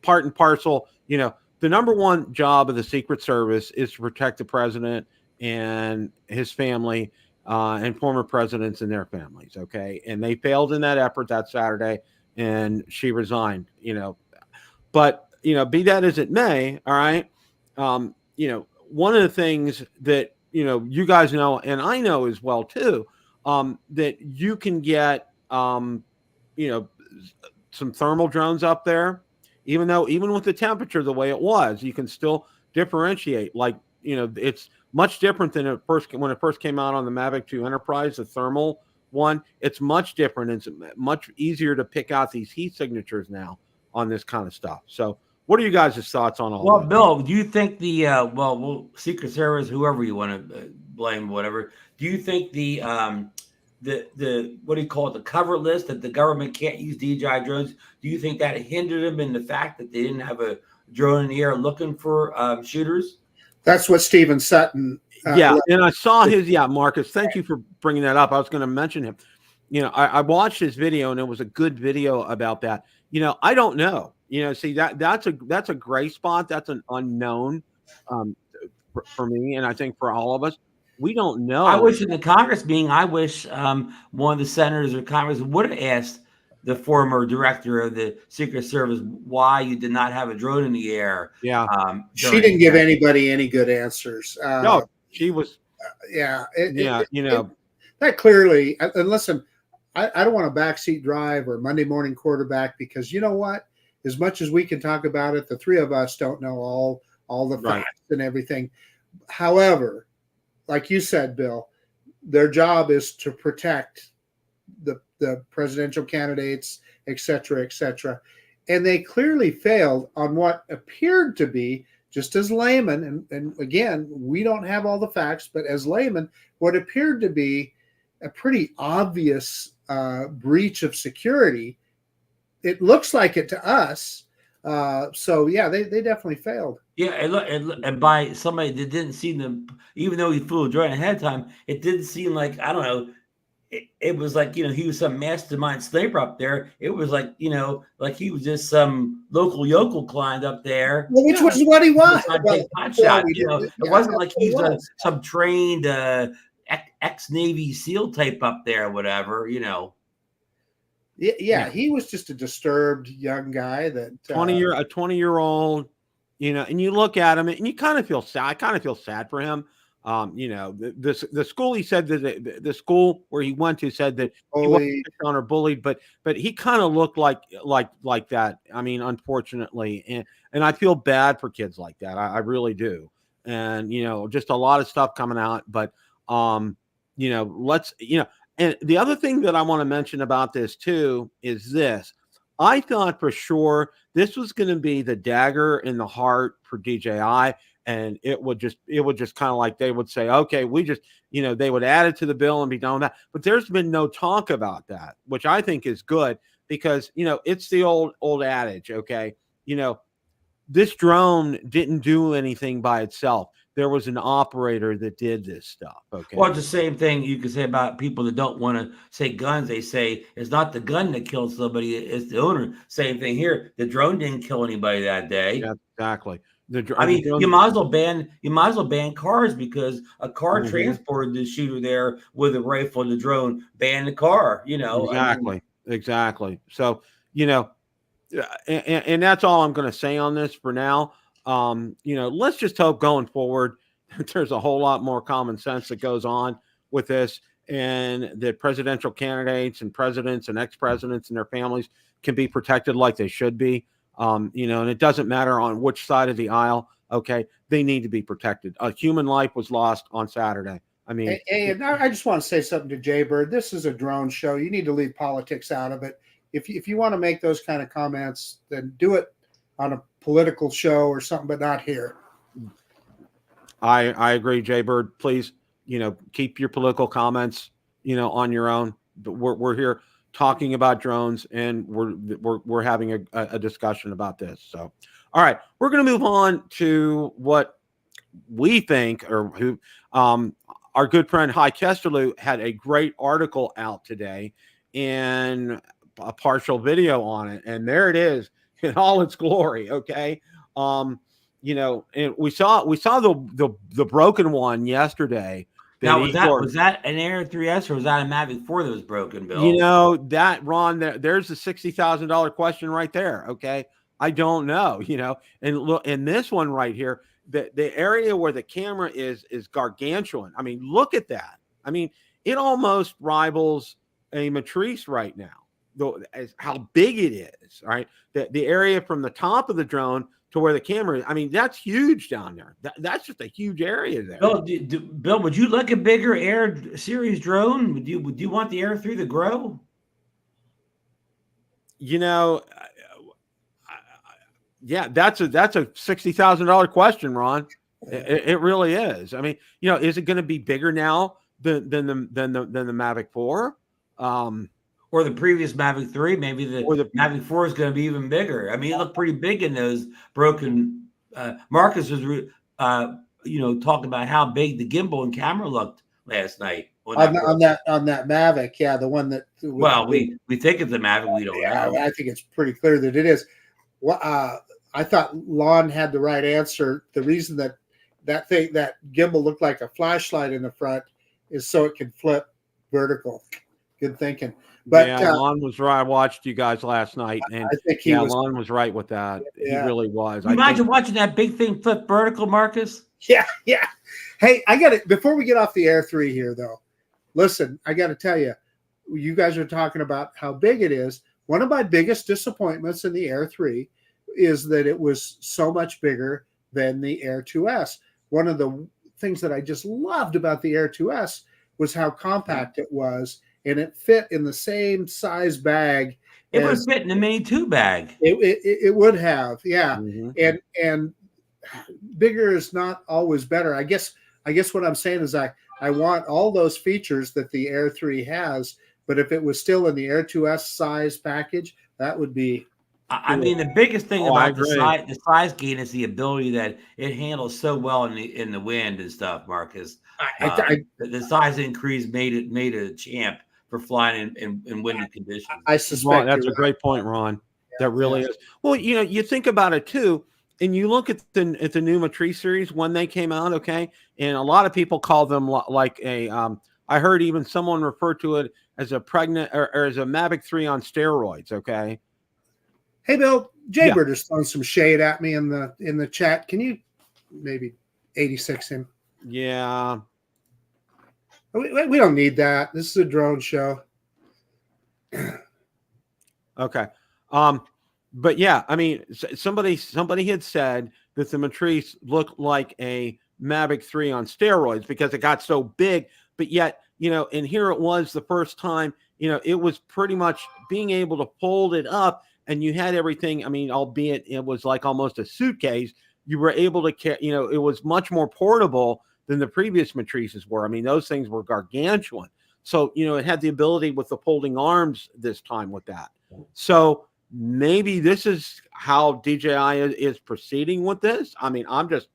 part and parcel. The number one job of the Secret Service is to protect the president and his family, and former presidents and their families. Okay. And they failed in that effort that Saturday, and she resigned, but, be that as it may. All right. One of the things that, you guys know, and I know as well too, that you can get, some thermal drones up there, even with the temperature the way it was, you can still differentiate. Like, it's much different than when it first came out on the Mavic 2 Enterprise, the thermal one. It's much different. It's much easier to pick out these heat signatures now on this kind of stuff. So what are you guys' thoughts on all that? Well, Bill, do you think the Secret Service, whoever you want to blame, whatever, do you think the what do you call it, the cover list that the government can't use DJI drones, do you think that hindered them in the fact that they didn't have a drone in the air looking for shooters? That's what Stephen Sutton. And I saw his. Yeah, Marcus, thank you for bringing that up. I was going to mention him. I watched his video, and it was a good video about that. I don't know. See, that's a gray spot. That's an unknown for me, and I think for all of us. We don't know. I wish in the Congress meeting, one of the senators or Congress would have asked the former director of the Secret Service why you did not have a drone in the air. Yeah. She didn't give anybody any good answers. No, she was. That clearly, and listen, I don't want a backseat drive or Monday morning quarterback, because you know what? As much as we can talk about it, the three of us don't know all the facts and everything. However, like you said, Bill, their job is to protect the presidential candidates, et cetera, and they clearly failed on what appeared to be, just as laymen, and again, we don't have all the facts, but as laymen, what appeared to be a pretty obvious breach of security. It looks like it to us. So yeah, they definitely failed. Yeah, and by somebody that didn't see them, even though he flew a drone ahead of time, it didn't seem like, I don't know, it was like, he was some mastermind sniper up there. It was like, like he was just some local yokel climbed up there. Well, which was what he was. It wasn't like he's some trained ex-Navy SEAL type up there or whatever, Yeah, he was just a disturbed young guy that 20-year-old, and you look at him and you kind of feel sad. I kind of feel sad for him. The school, he said that the school where he went to said that he wasn't picked on or bullied, but he kind of looked like that. I mean, unfortunately, and I feel bad for kids like that. I really do. And just a lot of stuff coming out, but let's And the other thing that I want to mention about this too is this. I thought for sure this was going to be the dagger in the heart for DJI, and it would just kind of like they would say, okay, we just, they would add it to the bill and be done with that. But there's been no talk about that, which I think is good, because, it's the old adage, okay? This drone didn't do anything by itself. There was an operator that did this stuff. Okay. Well, it's the same thing you could say about people that don't want to say guns. They say it's not the gun that killed somebody, it's the owner. Same thing here. The drone didn't kill anybody that day. Yeah, exactly. You might as well ban cars, because a car transported the shooter there with a rifle and the drone. Ban the car. Exactly. So and that's all I'm going to say on this for now. Let's just hope going forward there's a whole lot more common sense that goes on with this, and that presidential candidates and presidents and ex-presidents and their families can be protected like they should be. And it doesn't matter on which side of the aisle. Okay. They need to be protected. A human life was lost on Saturday. I mean, and I just want to say something to Jay Bird. This is a drone show. You need to leave politics out of it. If you want to make those kind of comments, then do it on a political show or something, but not here. I agree, Jay Bird. Please, keep your political comments, on your own. But we're here talking about drones, and we're having a discussion about this. So, all right, we're going to move on to what we think, or who our good friend Hi Kesterlu had a great article out today and a partial video on it, and there it is in all its glory. Okay. And we saw the broken one yesterday. Now, was that an Air 3S or was that a Mavic 4 that was broken, Bill? That, Ron, there's the $60,000 question right there. Okay. I don't know, and look, in this one right here, the area where the camera is gargantuan. I mean, look at that. I mean, it almost rivals a Matrice right now, though, as how big it is. All right. The area from the top of the drone to where the camera is, I mean, that's huge down there. That's just a huge area there. Bill, would you like a bigger Air series drone? Would you want the Air 3 to grow? Yeah, that's a $60,000 question, Ron. It really is. I mean, is it going to be bigger now than the Mavic 4? Or the previous Mavic 3, maybe the Mavic 4 is going to be even bigger. I mean, it looked pretty big in those broken. Marcus was, talking about how big the gimbal and camera looked last night on that Mavic. Yeah, the one that. Well, we think it's the Mavic. We don't know. I think it's pretty clear that it is. I thought Lon had the right answer. The reason that gimbal looked like a flashlight in the front is so it can flip vertical. Good thinking. But yeah, Lon was right. I watched you guys last night, and I think Lon was right with that. Yeah. He really was. Imagine watching that big thing flip vertical, Marcus. Yeah. Hey, I got it. Before we get off the Air 3 here, though, listen, I got to tell you, you guys are talking about how big it is. One of my biggest disappointments in the Air 3 is that it was so much bigger than the Air 2S. One of the things that I just loved about the Air 2S was how compact it was, and it fit in the same size bag. It would fit in the Mini 2 bag. It would have, yeah. Mm-hmm. And bigger is not always better. I guess what I'm saying is I want all those features that the Air 3 has, but if it was still in the Air 2S size package, that would be. I mean, the biggest thing about the size gain is the ability that it handles so well in the wind and stuff, Marcus. The size increase made it a champ for flying in windy conditions. I suspect that's a great point, Ron. Yeah, that really is. Well, you think about it too, and you look at the new Matrice series when they came out, okay, and a lot of people call them like a. I heard even someone refer to it as a pregnant or as a Mavic 3 on steroids, okay. Hey, Bill, Jaybird is throwing some shade at me in the chat. Can you maybe 86 him? Yeah. We don't need that. This is a drone show. Okay. But yeah, I mean, somebody had said that the Matrice looked like a Mavic 3 on steroids because it got so big, but yet, and here it was the first time, it was pretty much being able to fold it up. And you had everything. I mean, albeit it was like almost a suitcase, you were able to carry, it was much more portable than the previous Matrices were. I mean, those things were gargantuan. So, it had the ability with the folding arms this time with that. So maybe this is how DJI is proceeding with this. I mean, I'm just.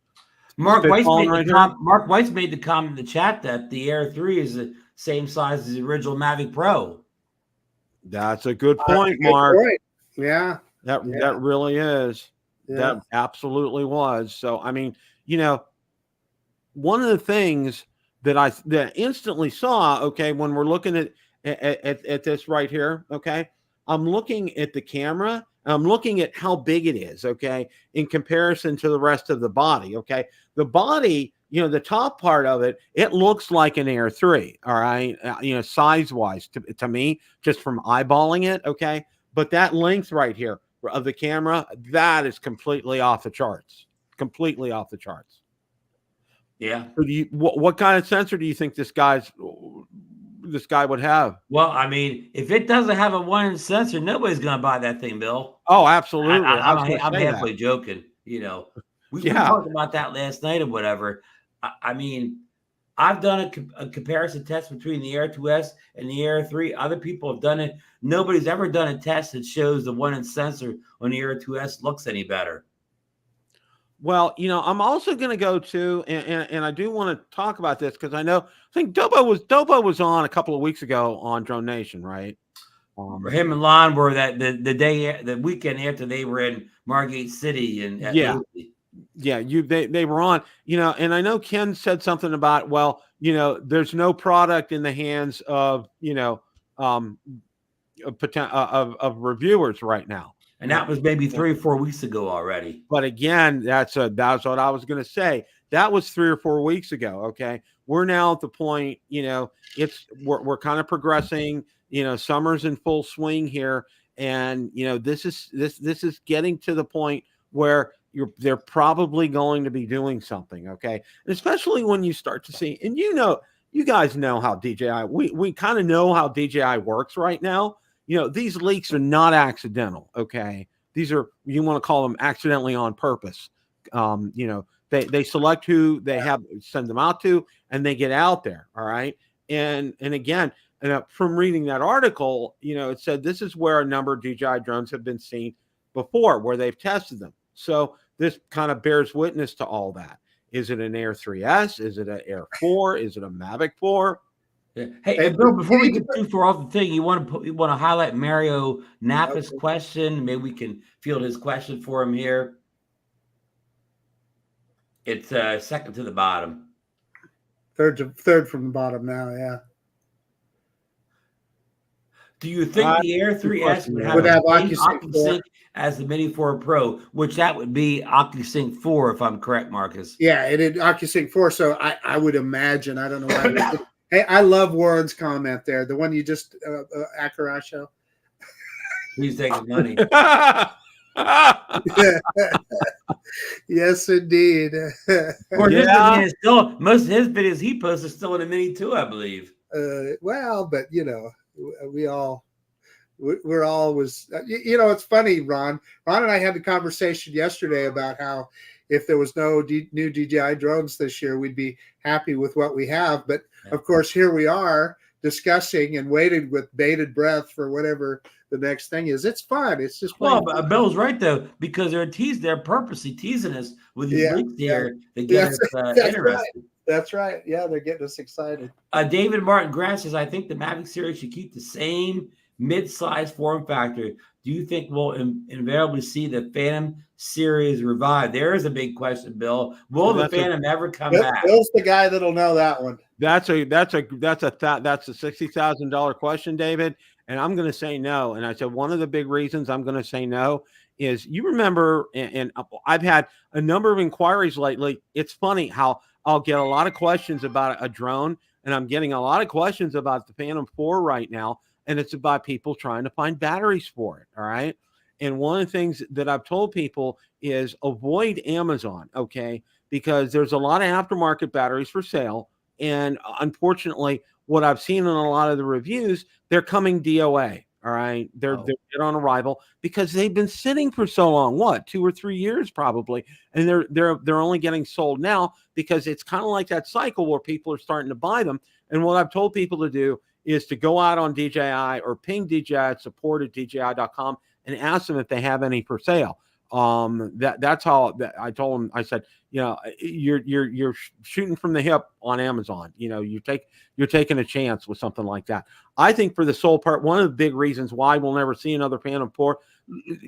Mark Weiss made the comment in the chat that the Air 3 is the same size as the original Mavic Pro. That's a good point, Mark. Point. Yeah, that really is. Yeah. That absolutely was. So, I mean, one of the things that I instantly saw, okay, when we're looking at this right here, okay, I'm looking at the camera, and I'm looking at how big it is, okay, in comparison to the rest of the body, okay. The body, the top part of it, it looks like an Air 3, all right, size-wise to me, just from eyeballing it, okay. But that length right here of the camera, that is completely off the charts. Completely off the charts. Yeah. So what kind of sensor do you think this guy would have? Well, I mean, if it doesn't have a 1-inch sensor, nobody's going to buy that thing, Bill. Oh, absolutely. I'm halfway joking. We talked about that last night or whatever. I mean, I've done a comparison test between the Air 2S and the Air 3. Other people have done it. Nobody's ever done a test that shows the 1-inch sensor on the Air 2S looks any better. Well, I'm also going to go to, and I do want to talk about this because I think Dobo was on a couple of weeks ago on Drone Nation, right? Him and Lon were the weekend after they were in Margate City and they were on, and I know Ken said something about, well, there's no product in the hands of, of reviewers right now. And that was maybe 3 or 4 weeks ago already. But again, that's what I was going to say. That was 3 or 4 weeks ago. Okay. We're now at the point, we're kind of progressing, summer's in full swing here. And, this is getting to the point where they're probably going to be doing something. Okay. And especially when you start to see, and you guys know how DJI, we kind of know how DJI works right now. These leaks are not accidental. Okay. These are, you want to call them accidentally on purpose. They select who they send them out to, and they get out there. All right. And again, from reading that article, it said this is where a number of DJI drones have been seen before, where they've tested them. So this kind of bears witness to all that. Is it an Air 3S? Is it an Air 4? Is it a Mavic 4? Yeah. Hey, Bill, before we get too far off the thing, you want to highlight Mario Nappa's question? Maybe we can field his question for him here. It's second to the bottom. Third from the bottom now, yeah. Do you think the Air 3S would have OcuSync as the Mini 4 Pro, which that would be OcuSync 4, if I'm correct, Marcus? Yeah, it did OcuSync 4, so I would imagine. I don't know why. Hey, I love Warren's comment there. The one you just, Acarasho. He's taking money. Yes, indeed. Still, most of his videos he posts are still in a Mini 2, I believe. Well, but we're always, it's funny, Ron. Ron and I had a conversation yesterday about how if there was no new DJI drones this year, we'd be happy with what we have. But of course, here we are discussing and waiting with bated breath for whatever the next thing is. It's fun. It's just but Bill's right though, because they're purposely teasing us with these links here to get us interested. Right. That's right. Yeah, they're getting us excited. David Martin Grant says, I think the Mavic series should keep the same mid-size form factor. Do you think we'll invariably see the Phantom series revive? There is a big question, Bill. Will the Phantom ever come back? Bill's the guy that'll know that one. That's a $60,000 question, David. And I'm going to say no. And I said one of the big reasons I'm going to say no is, you remember, and I've had a number of inquiries lately. It's funny how I'll get a lot of questions about a drone, and I'm getting a lot of questions about the Phantom 4 right now, and it's about people trying to find batteries for it, all right? And one of the things that I've told people is avoid Amazon, okay? Because there's a lot of aftermarket batteries for sale, and unfortunately, what I've seen in a lot of the reviews, they're coming DOA, all right? They're dead on arrival because they've been sitting for so long, 2 or 3 years probably, and they're only getting sold now because it's kind of like that cycle where people are starting to buy them. And what I've told people to do is to go out on DJI or ping DJI at support@DJI.com and ask them if they have any for sale. That's how I told them. I said, you're shooting from the hip on Amazon. You're taking a chance with something like that. I think for the sole part, one of the big reasons why we'll never see another Phantom 4.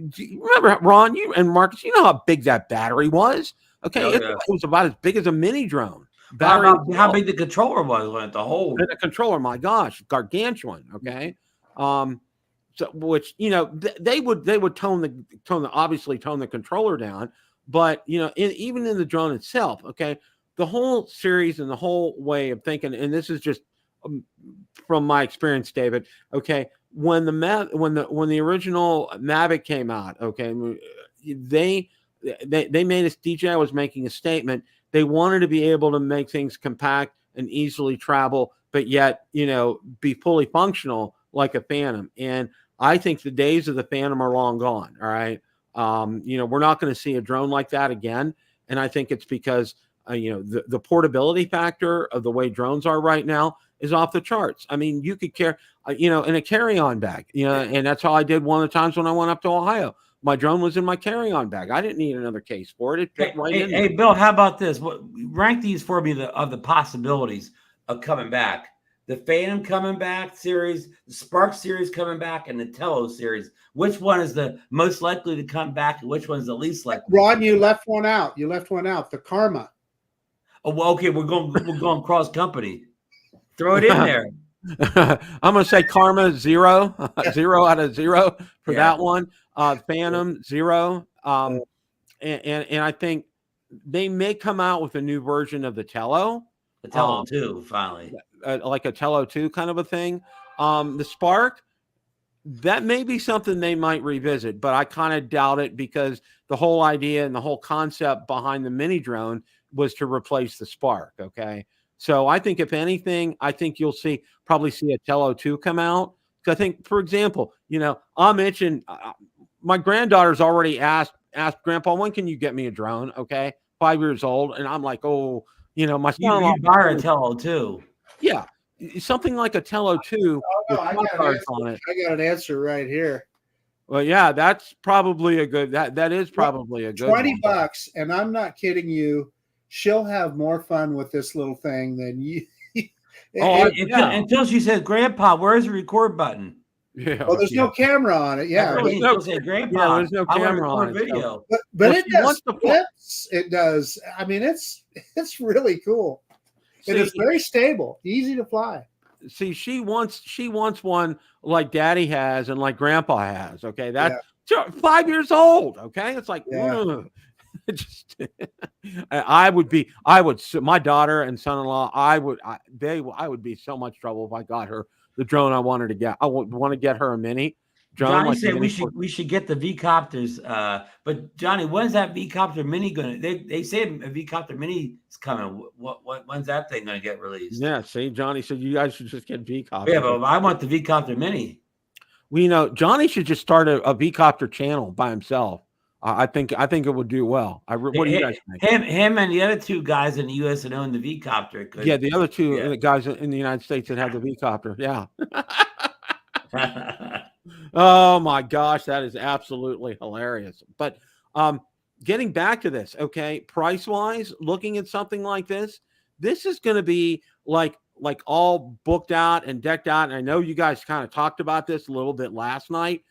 Remember, Ron, you and Marcus, you know how big that battery was. Okay, it was about as big as a mini drone. How big the controller was when the whole controller, my gosh, gargantuan. Okay, so which they would tone the controller down, but even in the drone itself, okay, the whole series and the whole way of thinking, and this is just from my experience, David. Okay, when the original Mavic came out, okay, they made us. DJI was making a statement. They wanted to be able to make things compact and easily travel, but yet, be fully functional like a Phantom. And I think the days of the Phantom are long gone. All right. We're not going to see a drone like that again. And I think it's because, the portability factor of the way drones are right now is off the charts. I mean, you could carry, in a carry-on bag, and that's how I did one of the times when I went up to Ohio. My drone was in my carry-on bag. I didn't need another case for it. It fit right in there. Hey, Bill, how about this? Rank these for me of the possibilities of coming back. The Phantom coming back series, the Spark series coming back, and the Tello series. Which one is the most likely to come back, and which one is the least likely? Ron, you left one out. The Karma. Oh, well, okay, we're going cross company. Throw it in there. I'm going to say Karma 0, 0 out of 0 for that one. Phantom 0. And I think they may come out with a new version of the Tello. The Tello 2, finally. Like a Tello 2 kind of a thing. The Spark, that may be something they might revisit, but I kind of doubt it because the whole idea and the whole concept behind the mini drone was to replace the Spark. Okay. So I think if anything, I think you'll probably see a Tello 2 come out. Because I think, for example, I'm itching. My granddaughter's already asked Grandpa, when can you get me a drone? Okay. 5 years old. And I'm like, my son. You buy a Tello 2. Yeah. Something like a Tello 2. I got an answer right here. Well, yeah, that's probably a good, that is probably a good $20. And I'm not kidding you. She'll have more fun with this little thing than Until she says, "Grandpa, where's the record button?" Yeah. Well, there's no camera on it. Yeah. There's no camera on video. So, but it does flips. It does. I mean, it's really cool. And it's very stable, easy to fly. See, she wants one like Daddy has and like Grandpa has. Okay, that's 5 years old. Okay, it's like I would my daughter and son-in-law. I would be so much trouble if I got her the drone I wanted to get. I would want to get her a mini drone. Johnny said we should get the V-copters. But Johnny, when's that V-copter mini gonna? They say a V-copter mini is coming. When's that thing gonna get released? Yeah, see, Johnny said you guys should just get V-copter. Yeah, but I want the V-copter mini. Well, Johnny should just start a V-copter channel by himself. I think it would do well. What do you guys think? Him and the other two guys in the U.S. that own the V-copter. Yeah, the other two guys in the United States that have the V-copter. Yeah. Oh my gosh, that is absolutely hilarious. But getting back to this, okay, price-wise, looking at something like this is going to be like all booked out and decked out. And I know you guys kind of talked about this a little bit last night.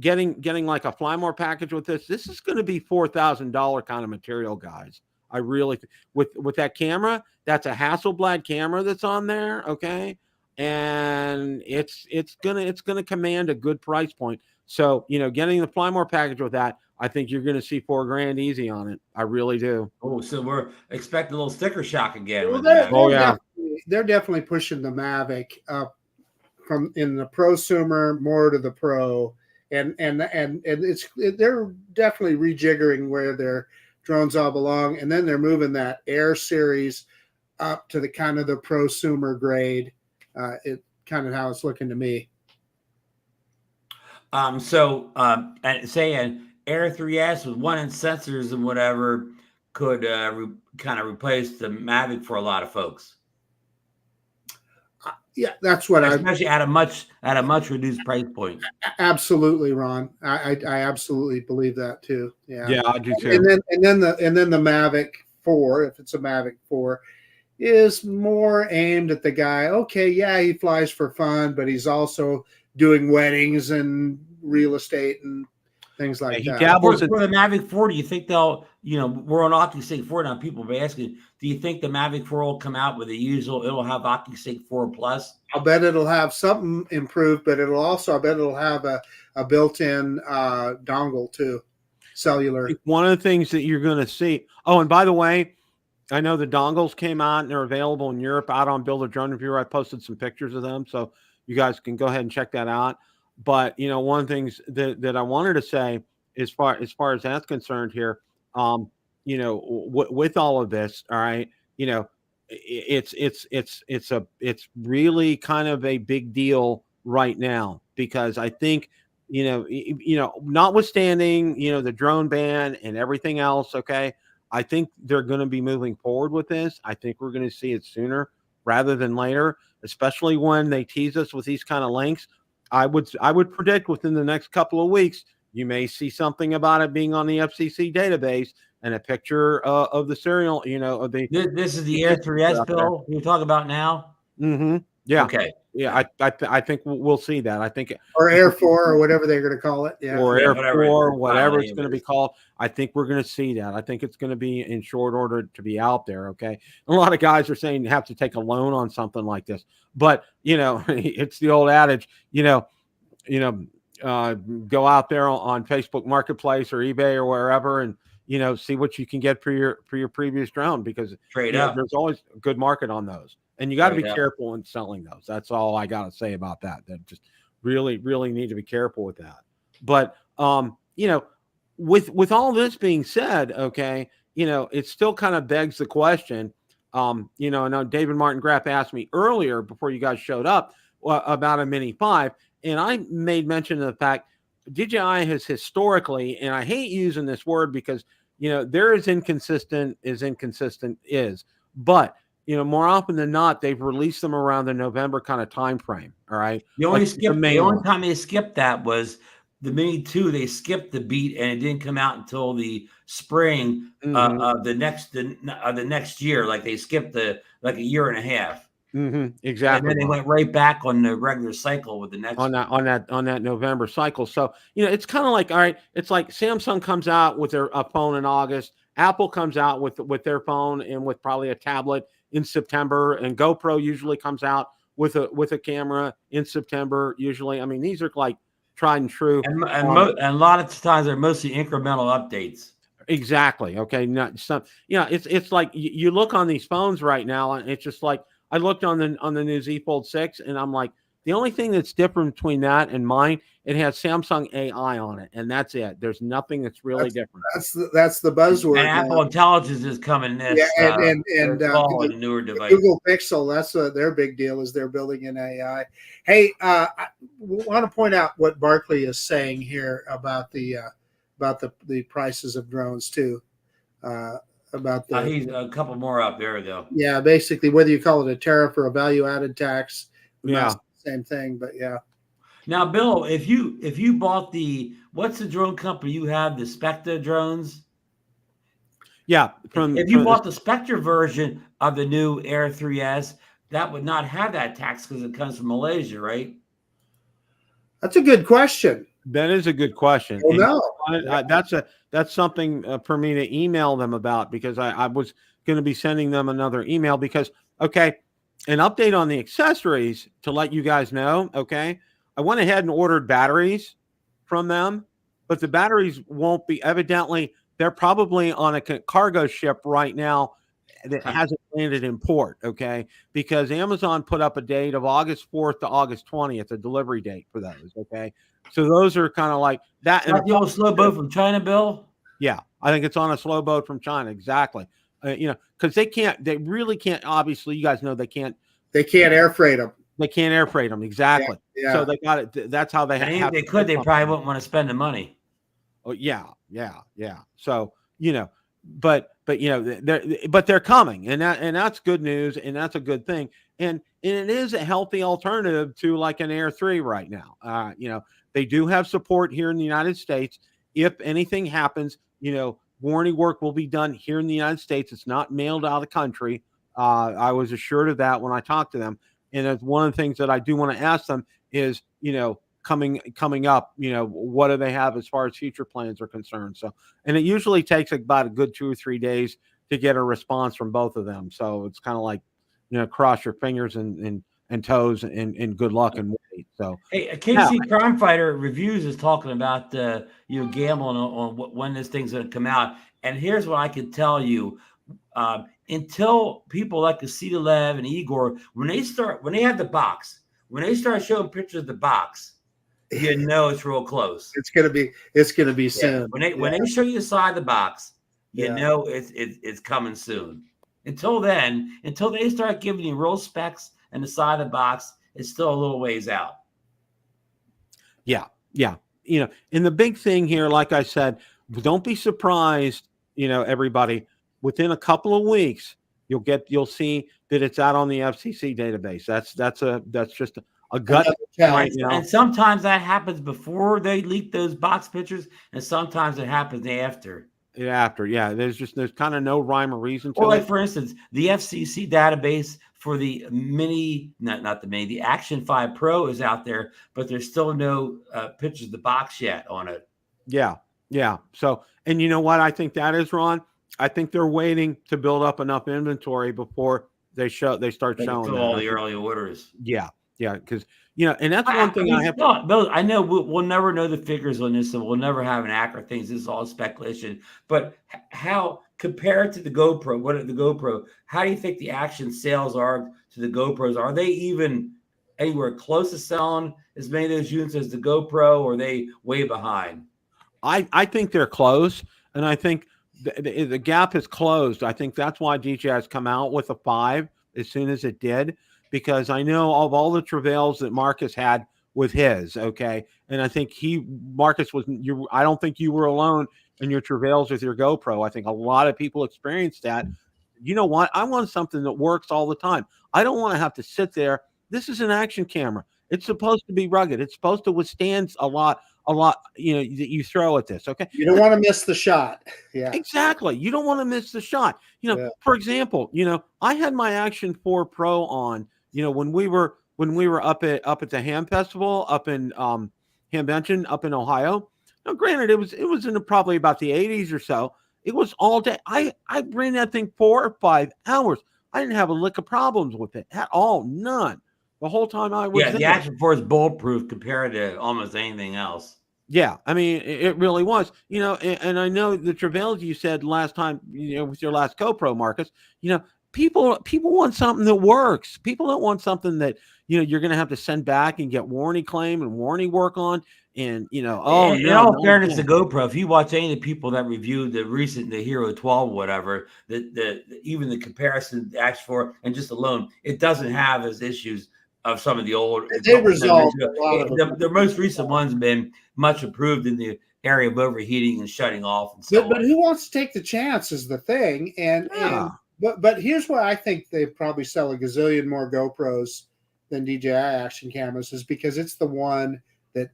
Getting like a Fly More package with this is going to be $4,000 kind of material, guys. I really with that camera, that's a Hasselblad camera that's on there, okay, and it's gonna command a good price point. So getting the Fly More package with that, I think you're going to see $4,000 easy on it. I really do. Oh, so we're expecting a little sticker shock again. Well, they're definitely pushing the Mavic up from in the prosumer more to the Pro. And they're definitely rejiggering where their drones all belong, and then they're moving that Air series up to the kind of the prosumer grade. It kind of how it's looking to me. And say an Air 3S with 1-inch sensors and whatever could kind of replace the Mavic for a lot of folks. Yeah, that's what especially at a much reduced price point. Absolutely, Ron. I absolutely believe that too. Yeah, I do too. And then the Mavic 4, if it's a Mavic 4, is more aimed at the guy. Okay, yeah, he flies for fun, but he's also doing weddings and real estate and things like that. For the Mavic 4, do you think they'll? We're on OcuSync 4 now. People be asking, do you think the Mavic 4 will come out with the usual? It'll have OcuSync 4 Plus. I'll bet it'll have something improved, but I bet it'll have a built-in dongle too, cellular. One of the things that you're going to see. Oh, and by the way, I know the dongles came out and they're available in Europe out on Build a Drone Reviewer. I posted some pictures of them, so you guys can go ahead and check that out. But one of the things that I wanted to say, as far as that's concerned here, with all of this, all right, it's really kind of a big deal right now, because I think notwithstanding the drone ban and everything else, okay, I think they're going to be moving forward with this. I think we're going to see it sooner rather than later, especially when they tease us with these kind of links. I would predict within the next couple of weeks, you may see something about it being on the FCC database and a picture of the serial, of the. This is the Air 3S bill you're talking about now? Mm-hmm. Yeah. Okay. Yeah, I think we'll see that. I think, or Air 4 or whatever they're going to call it. Yeah. Or Air 4, whatever it's going to be called. I think we're going to see that. I think it's going to be in short order to be out there. Okay. A lot of guys are saying you have to take a loan on something like this, but it's the old adage, go out there on Facebook Marketplace or eBay or wherever and see what you can get for your previous drone, because there's always a good market on those, and you got to be careful in selling those. That's all I got to say about that. That just really need to be careful with that. But with all this being said, okay, it still kind of begs the question. I know David Martin Graff asked me earlier before you guys showed up about a Mini 5. And I made mention of the fact DJI has historically, and I hate using this word because, they're as inconsistent as inconsistent is, but, more often than not, they've released them around the November kind of time frame. All right. The only time they skipped that was the Mini 2, they skipped the beat and it didn't come out until the spring of the next year. Like they skipped like a year and a half. Exactly. And then they went right back on the regular cycle with the next on that November cycle. So, it's kind of like, all right, it's like Samsung comes out with their phone in August, Apple comes out with their phone and with probably a tablet in September, and GoPro usually comes out with a camera in September usually. I mean, these are like tried and true. And a lot of times they're mostly incremental updates. Exactly. Okay. Not some, it's like you look on these phones right now and it's just like, I looked on the new Z Fold 6 and I'm like, the only thing that's different between that and mine, it has Samsung AI on it, and that's it. There's nothing that's really different. That's the buzzword. And Apple Intelligence is coming this. Yeah, and the newer device. Google Pixel, that's their big deal, is they're building in AI. Hey, I want to point out what Barkley is saying here about the prices of drones too. He's a couple more up there though. Yeah, basically, whether you call it a tariff or a value-added tax, yeah, same thing. But yeah. Now, Bill, if you bought what's the drone company you have? The Spectre drones. Yeah, if you bought the Spectre version of the new Air 3S, that would not have that tax because it comes from Malaysia, right? That's a good question. That is a good question. Well, no. That's something for me to email them about, because I was going to be sending them another email because, okay, an update on the accessories to let you guys know, okay, I went ahead and ordered batteries from them, but the batteries won't be, evidently, they're probably on a cargo ship right now that hasn't landed in port, okay, because Amazon put up a date of August 4th to August 20th, a delivery date for those, okay? So those are kind of like that. Like the old slow boat from China, Bill? Yeah, I think it's on a slow boat from China, exactly. Because they really can't, obviously, you guys know they can't air freight them. They can't air freight them, exactly. Yeah. So they got it. That's how they have. They could. They probably wouldn't want to spend the money. Oh yeah. So but they're coming, and that's good news, and that's a good thing, and it is a healthy alternative to like an Air 3 right now. They do have support here in the United States. If anything happens, warranty work will be done here in the United States. It's not mailed out of the country. I was assured of that when I talked to them. And that's one of the things that I do want to ask them is, coming up, what do they have as far as future plans are concerned? So, and it usually takes about a good 2 or 3 days to get a response from both of them. So it's kind of like, cross your fingers and toes and good luck and wait. So, hey, KC Crime Fighter Reviews is talking about gambling on when this thing's going to come out. And here's what I can tell you: until people like Acetylev and Igor, when they have the box, when they start showing pictures of the box, it's real close. It's gonna be soon. When they show you the side of the box, it's coming soon. Until then, until they start giving you real specs and the side of the box, it's still a little ways out. Yeah. And the big thing here, like I said, don't be surprised, everybody, within a couple of weeks, you'll see that it's out on the FCC database. That's just a gut right now. And sometimes that happens before they leak those box pictures, and sometimes it happens after. Yeah. There's kind of no rhyme or reason to it. Or like, for instance, the FCC database for the Mini, not the Mini, the Action 5 Pro is out there, but there's still no pictures of the box yet on it. Yeah. So, and you know what I think that is, Ron? I think they're waiting to build up enough inventory before they start showing all the early orders. Yeah, because and that's one thing I have. Bill, I know we'll never know the figures on this, and we'll never have an accurate thing. This is all speculation. But how, compared to the GoPro, how do you think the Action sales are to the GoPros? Are they even anywhere close to selling as many of those units as the GoPro, or are they way behind? I think they're close, and I think the gap has closed. I think that's why DJI has come out with a 5 as soon as it did, because I know of all the travails that Marcus had with his, okay? And I think Marcus I don't think you were alone in your travails with your GoPro. I think a lot of people experienced that. You know what? I want something that works all the time. I don't want to have to sit there. This is an action camera. It's supposed to be rugged. It's supposed to withstand a lot a lot, you know, that you throw at this. Okay. You don't want to miss the shot. Yeah, exactly. You don't want to miss the shot. You know, for example, you know, I had my Action 4 Pro on, you know, when we were up at the Ham Festival up in Hamvention up in Ohio. Now, granted, it was in probably about the 80s or so. It was all day. I ran that thing 4 or 5 hours. I didn't have a lick of problems with it at all. None. The whole time I was there. The Action 4 is bulletproof compared to almost anything else. Yeah, I mean, it really was. You know, and I know the travails you said last time, you know, with your last GoPro, Marcus, you know, people want something that works. People don't want something that, you know, you're going to have to send back and get warranty claim and warranty work on. And, you know, in all fairness to GoPro, if you watch any of the people that reviewed the Hero 12 or whatever, even the comparison to Action 4 and just alone, it doesn't have as issues of some of the old. They resolved a lot of the most recent ones have been much improved in the area of overheating and shutting off. And so but who wants to take the chance is the thing. But here's why I think they probably sell a gazillion more GoPros than DJI action cameras, is because it's the one that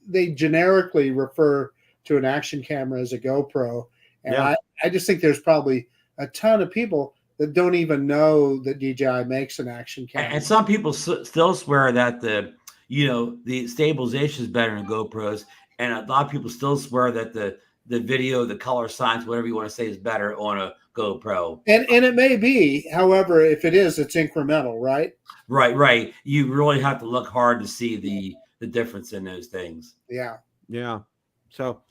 they generically refer to an action camera as a GoPro. And I just think there's probably a ton of people that don't even know that DJI makes an action camera. And some people still swear that the stabilization is better than GoPros, and a lot of people still swear that the video, the color science, whatever you want to say, is better on a GoPro. And it may be, however, if it is, it's incremental, right? Right. You really have to look hard to see the difference in those things. Yeah. So,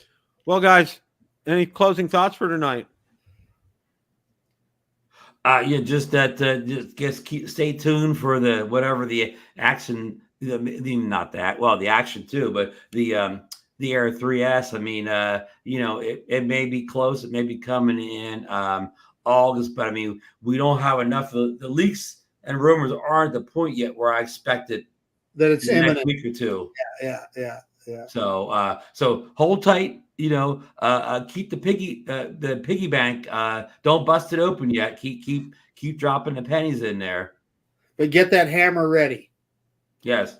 well, guys, any closing thoughts for tonight? Just stay tuned for the action. Not that. Well, the Action 2, but the Air 3S. I mean, you know, it may be close. It may be coming in August, but I mean, we don't have enough. The leaks and rumors aren't at the point yet where I expect it that it's imminent. Next week or two. Yeah. So hold tight. You know, keep the piggy bank. Don't bust it open yet. Keep dropping the pennies in there. But get that hammer ready. Yes.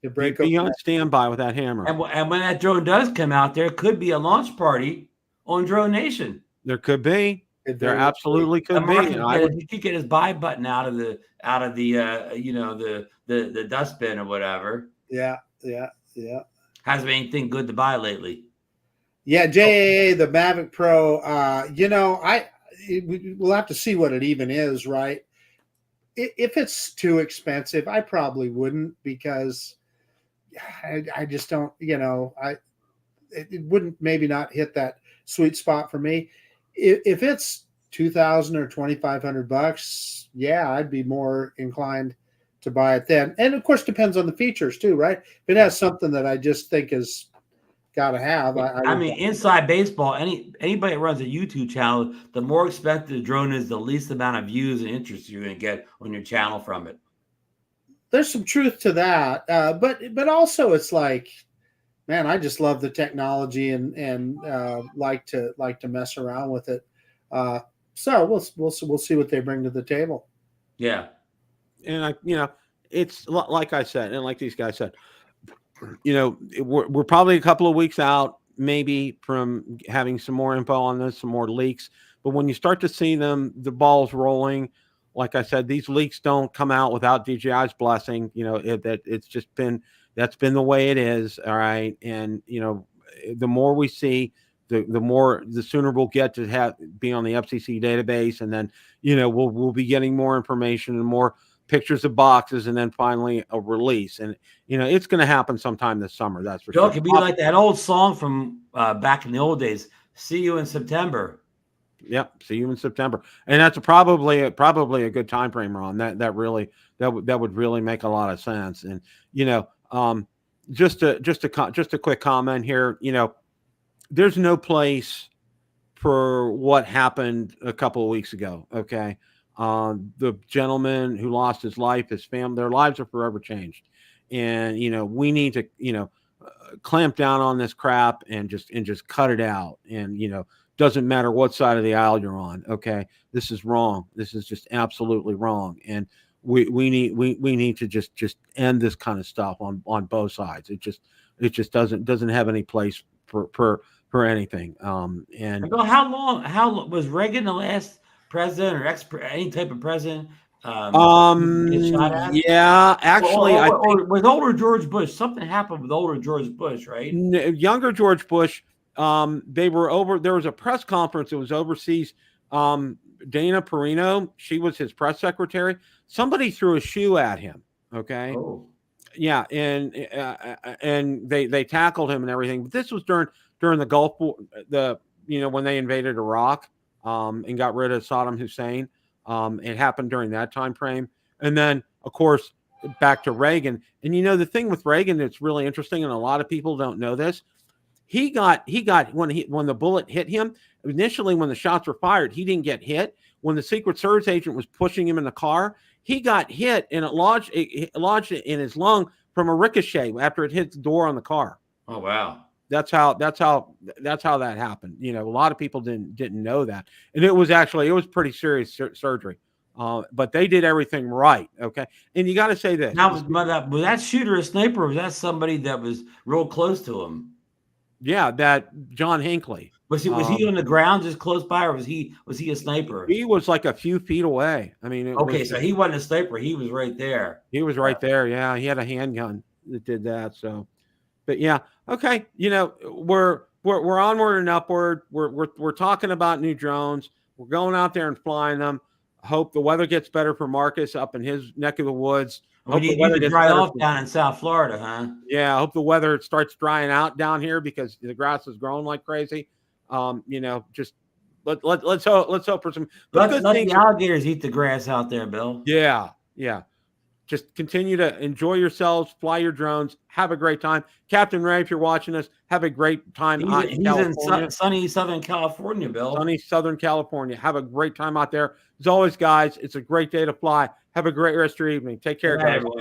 To break be on standby with that hammer. And when that drone does come out, there could be a launch party on Drone Nation. There could be. There absolutely could be. He could get his buy button out of the the dustbin or whatever. Yeah. Hasn't been anything good to buy lately. Yeah, JAA, the Mavic Pro. We'll have to see what it even is, right? If it's too expensive, I probably wouldn't, because I just don't. It wouldn't maybe not hit that sweet spot for me. If it's $2,000 or $2,500, yeah, I'd be more inclined to buy it then. And of course, depends on the features too, right? If it has something that I just think is got to have. I mean, inside baseball, anybody that runs a YouTube channel, the more expensive the drone is, the least amount of views and interest you're going to get on your channel from it. There's some truth to that, but also it's like, man, I just love the technology and like to mess around with it. So we'll see what they bring to the table. Yeah, and it's like I said, and like these guys said, we're probably a couple of weeks out, maybe, from having some more info on this, some more leaks. But when you start to see the balls rolling, like I said, these leaks don't come out without DJI's blessing. That's been the way it is. All right. And, the more we see, the sooner we'll get to be on the FCC database. And then, we'll be getting more information and more pictures of boxes, and then finally a release. And, it's going to happen sometime this summer. That's for sure. It could be like that old song from back in the old days. See you in September. Yep. See you in September. And that's probably a good time frame, Ron. That would really make a lot of sense. And, just a quick comment here, there's no place for what happened a couple of weeks ago. Okay. The gentleman who lost his life, his family, their lives are forever changed. And, we need to, clamp down on this crap and just cut it out. And, doesn't matter what side of the aisle you're on. Okay. This is wrong. This is just absolutely wrong. And we need to just end this kind of stuff on both sides. It just doesn't have any place for anything. And Bill, how long was Reagan the last president or any type of president? Yeah, actually, I think with older George Bush, something happened with older George Bush, right? Younger George Bush, they were over. There was a press conference that was overseas. Dana Perino, she was his press secretary. Somebody threw a shoe at him. Okay. Oh. Yeah, and they tackled him and everything. But this was during the Gulf War, when they invaded Iraq, and got rid of Saddam Hussein. It happened during that time frame. And then, of course, back to Reagan. And the thing with Reagan that's really interesting, and a lot of people don't know this, he got when the bullet hit him, initially when the shots were fired, he didn't get hit. When the Secret Service agent was pushing him in the car, he got hit and it lodged in his lung from a ricochet after it hit the door on the car. Oh, wow. That's how that happened. A lot of people didn't know that. And it was pretty serious surgery. But they did everything right. Okay. And you got to say this. Now, was that shooter a sniper, or was that somebody that was real close to him? Yeah, that John Hinckley. Was he on the ground just close by, or was he a sniper? He was like a few feet away. I mean, so he wasn't a sniper. He was right there. He was right there. Yeah, he had a handgun that did that. So, but yeah, okay. We're onward and upward. We're talking about new drones. We're going out there and flying them. Hope the weather gets better for Marcus up in his neck of the woods. We need to dry off down in South Florida, huh? Yeah, I hope the weather starts drying out down here because the grass is growing like crazy. Just let's hope for some. Let the alligators eat the grass out there, Bill. Yeah. Just continue to enjoy yourselves, fly your drones, have a great time. Captain Ray, if you're watching us, have a great time. He's in sunny Southern California, Bill. Sunny Southern California. Have a great time out there. As always, guys, it's a great day to fly. Have a great rest of your evening. Take care, guys.